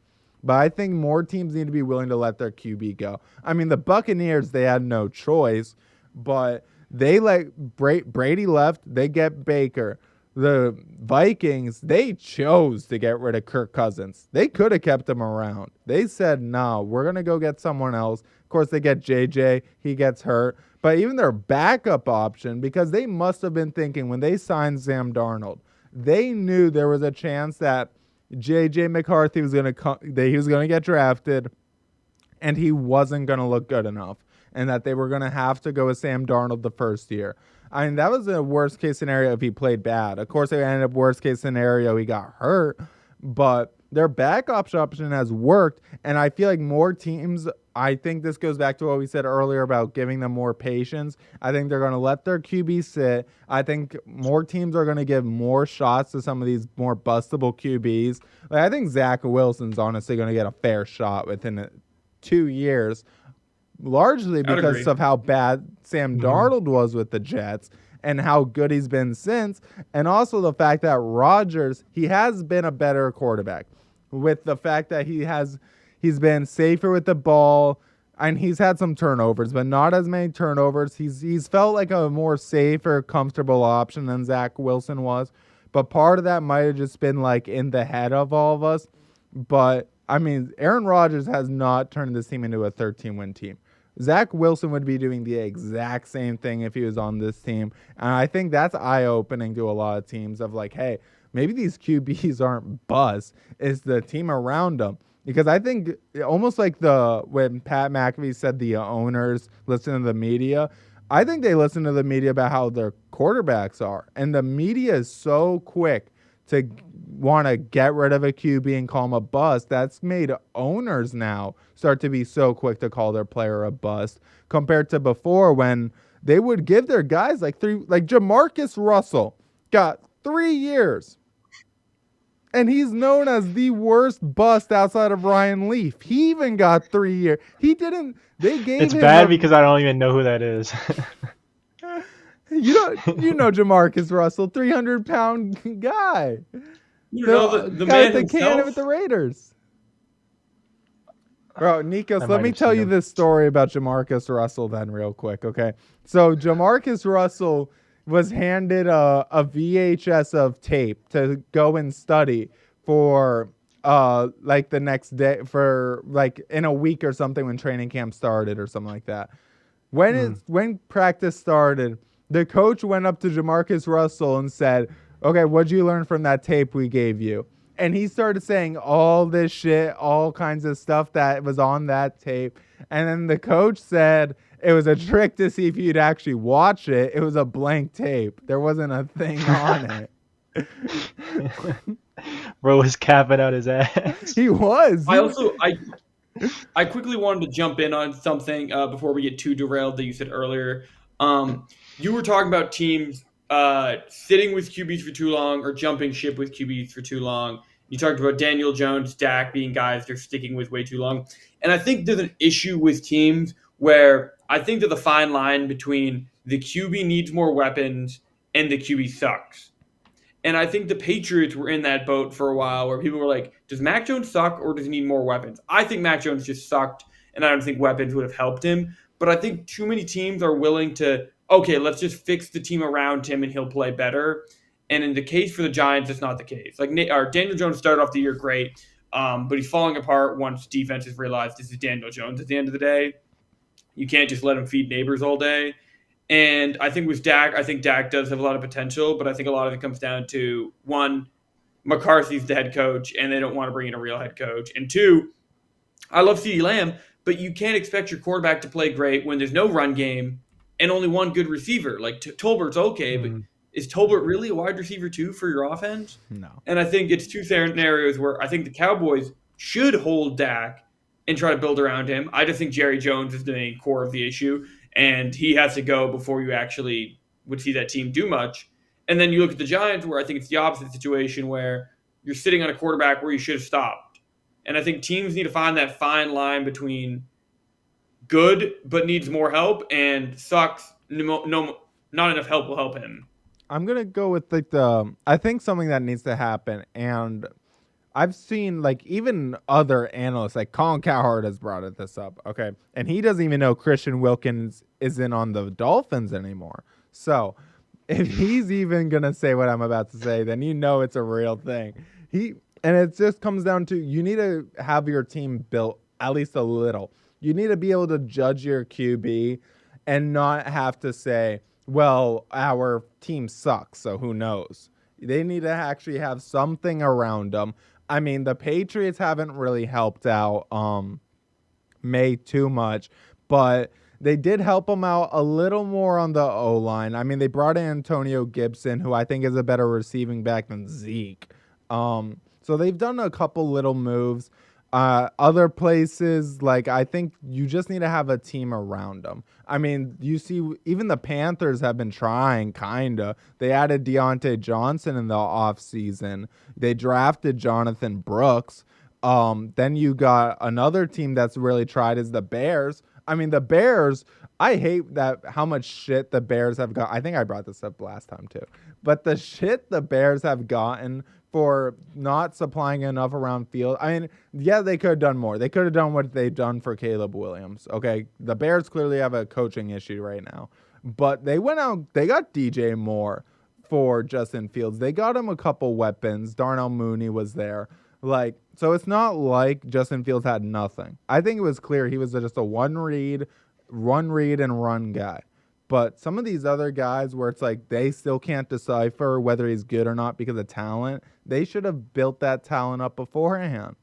A: But I think more teams need to be willing to let their QB go. I mean, the Buccaneers, they had no choice, but they Brady left, they get Baker. The Vikings, they chose to get rid of Kirk Cousins. They could have kept him around. They said, no, we're going to go get someone else. Of course, they get JJ. He gets hurt. But even their backup option, because they must have been thinking when they signed Sam Darnold, they knew there was a chance that JJ McCarthy was going to get drafted and he wasn't going to look good enough, and that they were going to have to go with Sam Darnold the first year. I mean, that was a worst case scenario if he played bad. Of course, it ended up worst case scenario he got hurt, but their backup option has worked, and I feel like more teams, I think this goes back to what we said earlier about giving them more patience. I think they're going to let their QB sit. I think more teams are going to give more shots to some of these more bustable QBs. Like, I think Zach Wilson's honestly going to get a fair shot within 2 years, largely because of how bad Sam Darnold was with the Jets and how good he's been since, and also the fact that Rodgers, he has been a better quarterback with the fact that he's been safer with the ball, and he's had some turnovers, but not as many turnovers. He's felt like a more safer, comfortable option than Zach Wilson was, but part of that might have just been like in the head of all of us. But I mean, Aaron Rodgers has not turned this team into a 13-win team. Zach Wilson would be doing the exact same thing if he was on this team. And I think that's eye-opening to a lot of teams of like, hey, maybe these QBs aren't bust. It's the team around them. Because I think almost like when Pat McAfee said the owners listen to the media, I think they listen to the media about how their quarterbacks are. And the media is so quick to want to get rid of a QB and call him a bust. That's made owners now start to be so quick to call their player a bust compared to before when they would give their guys like Jamarcus Russell got 3 years. And he's known as the worst bust outside of Ryan Leaf. He even got 3 years. He didn't. They gave
B: It's
A: him
B: bad because I don't even know who that is.
A: You know Jamarcus Russell, 300-pound guy.
C: You know the
A: guy
C: man
A: with the cannon with the Raiders. Bro, Nikos, let me tell you this story about Jamarcus Russell then real quick, okay? So Jamarcus Russell was handed a VHS of tape to go and study for like the next day, for like in a week or something when training camp started or something like that. When practice started, the coach went up to Jamarcus Russell and said, okay, what'd you learn from that tape we gave you? And he started saying all this shit, all kinds of stuff that was on that tape. And then the coach said it was a trick to see if you'd actually watch it. It was a blank tape. There wasn't a thing on it.
B: Bro was capping out his ass.
A: He was.
C: I quickly wanted to jump in on something before we get too derailed that you said earlier. You were talking about teams sitting with QBs for too long or jumping ship with QBs for too long. You talked about Daniel Jones, Dak being guys they're sticking with way too long. And I think there's an issue with teams where I think there's a fine line between the QB needs more weapons and the QB sucks. And I think the Patriots were in that boat for a while where people were like, does Mac Jones suck or does he need more weapons? I think Mac Jones just sucked, and I don't think weapons would have helped him. But I think too many teams are willing to, okay, let's just fix the team around him and he'll play better. And in the case for the Giants, it's not the case. Like Daniel Jones started off the year great, but he's falling apart once defenses realize this is Daniel Jones at the end of the day. You can't just let him feed neighbors all day. And I think with Dak, I think Dak does have a lot of potential, but I think a lot of it comes down to, one, McCarthy's the head coach, and they don't want to bring in a real head coach. And two, I love CeeDee Lamb, but you can't expect your quarterback to play great when there's no run game and only one good receiver. Like Tolbert's okay, but is Tolbert really a wide receiver too for your offense?
A: No.
C: And I think it's two scenarios where I think the Cowboys should hold Dak and try to build around him. I just think Jerry Jones is the main core of the issue, and he has to go before you actually would see that team do much. And then you look at the Giants, where I think it's the opposite situation, where you're sitting on a quarterback where you should have stopped. And I think teams need to find that fine line between good but needs more help and sucks, not enough help will help him.
A: I'm going to go with I think something that needs to happen, and I've seen even other analysts, like Colin Cowherd has brought this up, okay? And he doesn't even know Christian Wilkins isn't on the Dolphins anymore. So if he's even going to say what I'm about to say, then it's a real thing. And it just comes down to, you need to have your team built at least a little. You need to be able to judge your QB and not have to say, well, our team sucks, so who knows? They need to actually have something around them. I mean, the Patriots haven't really helped out May too much, but they did help him out a little more on the O-line. I mean, they brought in Antonio Gibson, who I think is a better receiving back than Zeke. So they've done a couple little moves. Other places, I think you just need to have a team around them. I mean, you see, even the Panthers have been trying, kind of. They added Deontay Johnson in the offseason. They drafted Jonathan Brooks. Then you got another team that's really tried is the Bears. I mean, the Bears, I hate how much shit the Bears have got. I think I brought this up last time too. But the shit the Bears have gotten for not supplying enough around field. I mean, yeah, they could have done more. They could have done what they've done for Caleb Williams. Okay, the Bears clearly have a coaching issue right now. But they went out, they got DJ Moore for Justin Fields. They got him a couple weapons. Darnell Mooney was there. So it's not like Justin Fields had nothing. I think it was clear he was just a one read and run guy. But some of these other guys where it's they still can't decipher whether he's good or not because of talent, they should have built that talent up beforehand.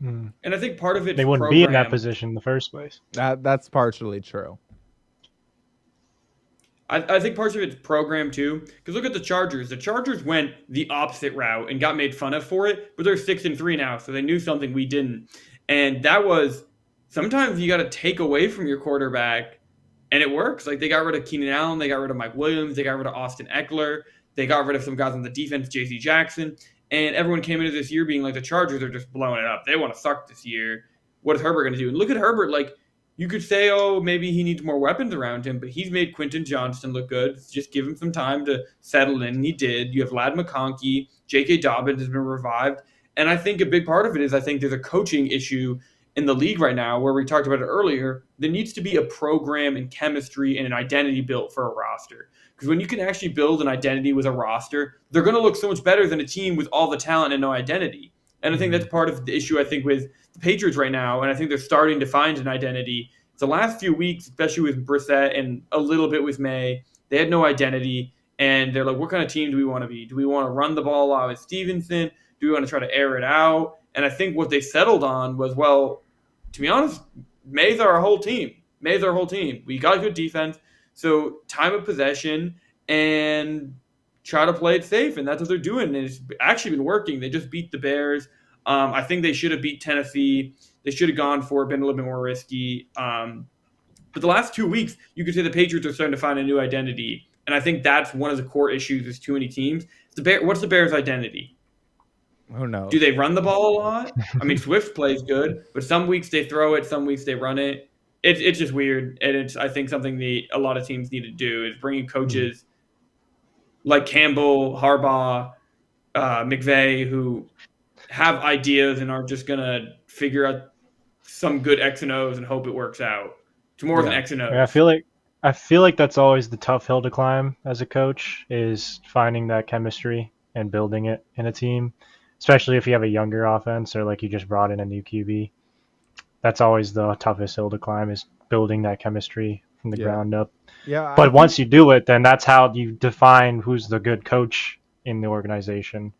C: And I think part of it
B: they wouldn't be in that position in the first place.
A: That's partially true.
C: I think parts of it's program too. Because look at the Chargers. The Chargers went the opposite route and got made fun of for it, but they're 6-3 now, so they knew something we didn't. And that was, sometimes you got to take away from your quarterback, and it works. They got rid of Keenan Allen, they got rid of Mike Williams, they got rid of Austin Eckler, they got rid of some guys on the defense, J.C. Jackson, and everyone came into this year being like, the Chargers are just blowing it up. They want to suck this year. What is Herbert going to do? And look at Herbert, you could say, oh, maybe he needs more weapons around him, but he's made Quentin Johnston look good. Just give him some time to settle in. He did. You have Ladd McConkey. J.K. Dobbins has been revived. And I think a big part of it is I think there's a coaching issue in the league right now where we talked about it earlier. There needs to be a program and chemistry and an identity built for a roster. Because when you can actually build an identity with a roster, they're going to look so much better than a team with all the talent and no identity. And I think that's part of the issue, I think, with the Patriots right now, and I think they're starting to find an identity. The last few weeks, especially with Brissett and a little bit with May, they had no identity, and they're like, what kind of team do we want to be? Do we want to run the ball a lot with Stevenson? Do we want to try to air it out? And I think what they settled on was, well, to be honest, May's our whole team. We got good defense, so time of possession and try to play it safe, and that's what they're doing, and it's actually been working. They just beat the Bears. I think they should have beat Tennessee. They should have gone for it, been a little bit more risky. But the last 2 weeks, you could say the Patriots are starting to find a new identity, and I think that's one of the core issues is too many teams. What's the Bears' identity?
A: Who knows?
C: Do they run the ball a lot? I mean, Swift plays good, but some weeks they throw it, some weeks they run it. It's just weird, and it's I think something a lot of teams need to do is bring in coaches like Campbell, Harbaugh, McVay, who have ideas and aren't just gonna figure out some good X and O's and hope it works out. It's more than
A: Yeah.
C: X and
B: Yeah,
C: O's.
B: I feel like that's always the tough hill to climb as a coach is finding that chemistry and building it in a team, especially if you have a younger offense or like you just brought in a new QB. That's always the toughest hill to climb is building that chemistry from the
A: Yeah.
B: ground up.
A: Yeah, I
B: But
A: think
B: once you do it, then that's how you define who's the good coach in the organization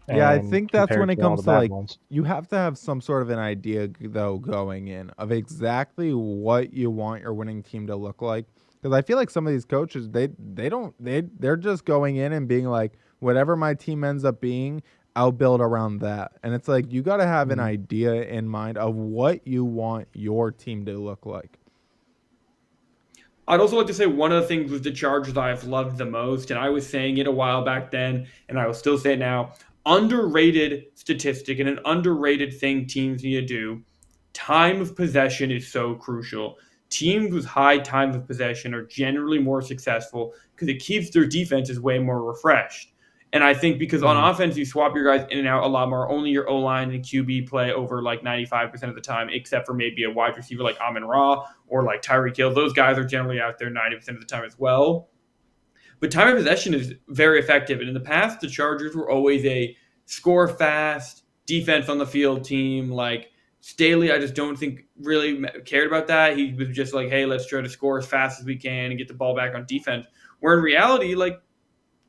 A: I
B: and
A: think that's when
B: compared
A: it
B: to all
A: comes
B: the
A: to
B: bad
A: like
B: ones.
A: you have to have some sort of an idea though going in of exactly what you want your winning team to look like. Because I feel like some of these coaches they're just going in and being like whatever my team ends up being, I'll build around that. And it's like you got to have an idea in mind of what you want your team to look like.
C: I'd also like to say one of the things with the Chargers I've loved the most, and I was saying it a while back then, and I will still say it now, underrated statistic and an underrated thing teams need to do. Time of possession is so crucial. Teams with high time of possession are generally more successful because it keeps their defenses way more refreshed. And I think because on offense, you swap your guys in and out a lot more. Only your O-line and QB play over like 95% of the time, except for maybe a wide receiver like Amon Ra or like Tyreek Hill. Those guys are generally out there 90% of the time as well. But time of possession is very effective. And in the past, the Chargers were always a score fast, defense on the field team. Like Staley, I just don't think really cared about that. He was just like, hey, let's try to score as fast as we can and get the ball back on defense. Where in reality, like,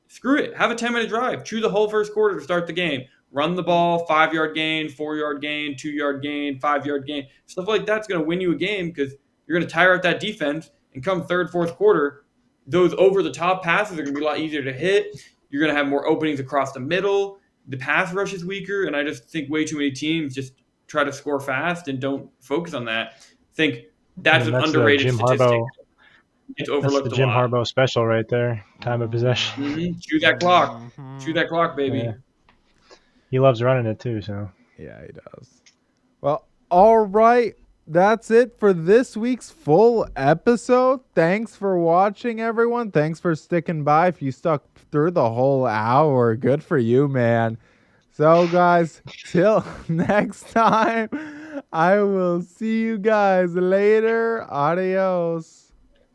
C: screw it. Have a 10-minute drive. Chew the whole first quarter to start the game. Run the ball, 5-yard gain, 4-yard gain, 2-yard gain, 5-yard gain. Stuff like that's going to win you a game because you're going to tire out that defense. And come third, fourth quarter, those over-the-top passes are going to be a lot easier to hit. You're going to have more openings across the middle. The pass rush is weaker, and I just think way too many teams just try to score fast and don't focus on that. I think that's
B: And
C: an
B: that's the
C: underrated
B: Jim
C: statistic.
B: Harbaugh.
C: It's
B: That's the
C: overlooked a
B: Jim
C: lot.
B: Harbaugh special right there. Time of possession.
C: Chew that clock. Chew that clock, baby.
B: Yeah. He loves running it too, so.
A: Yeah, he does. Well, all right. That's it for this week's full episode. Thanks for watching, everyone. Thanks for sticking by. If you stuck through the whole hour, good for you, man. So, guys, till next time, I will see you guys later. Adios.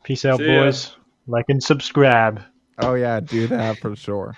B: Peace out,
C: See ya.
B: boys. Like and subscribe.
A: Oh, yeah, do that for sure.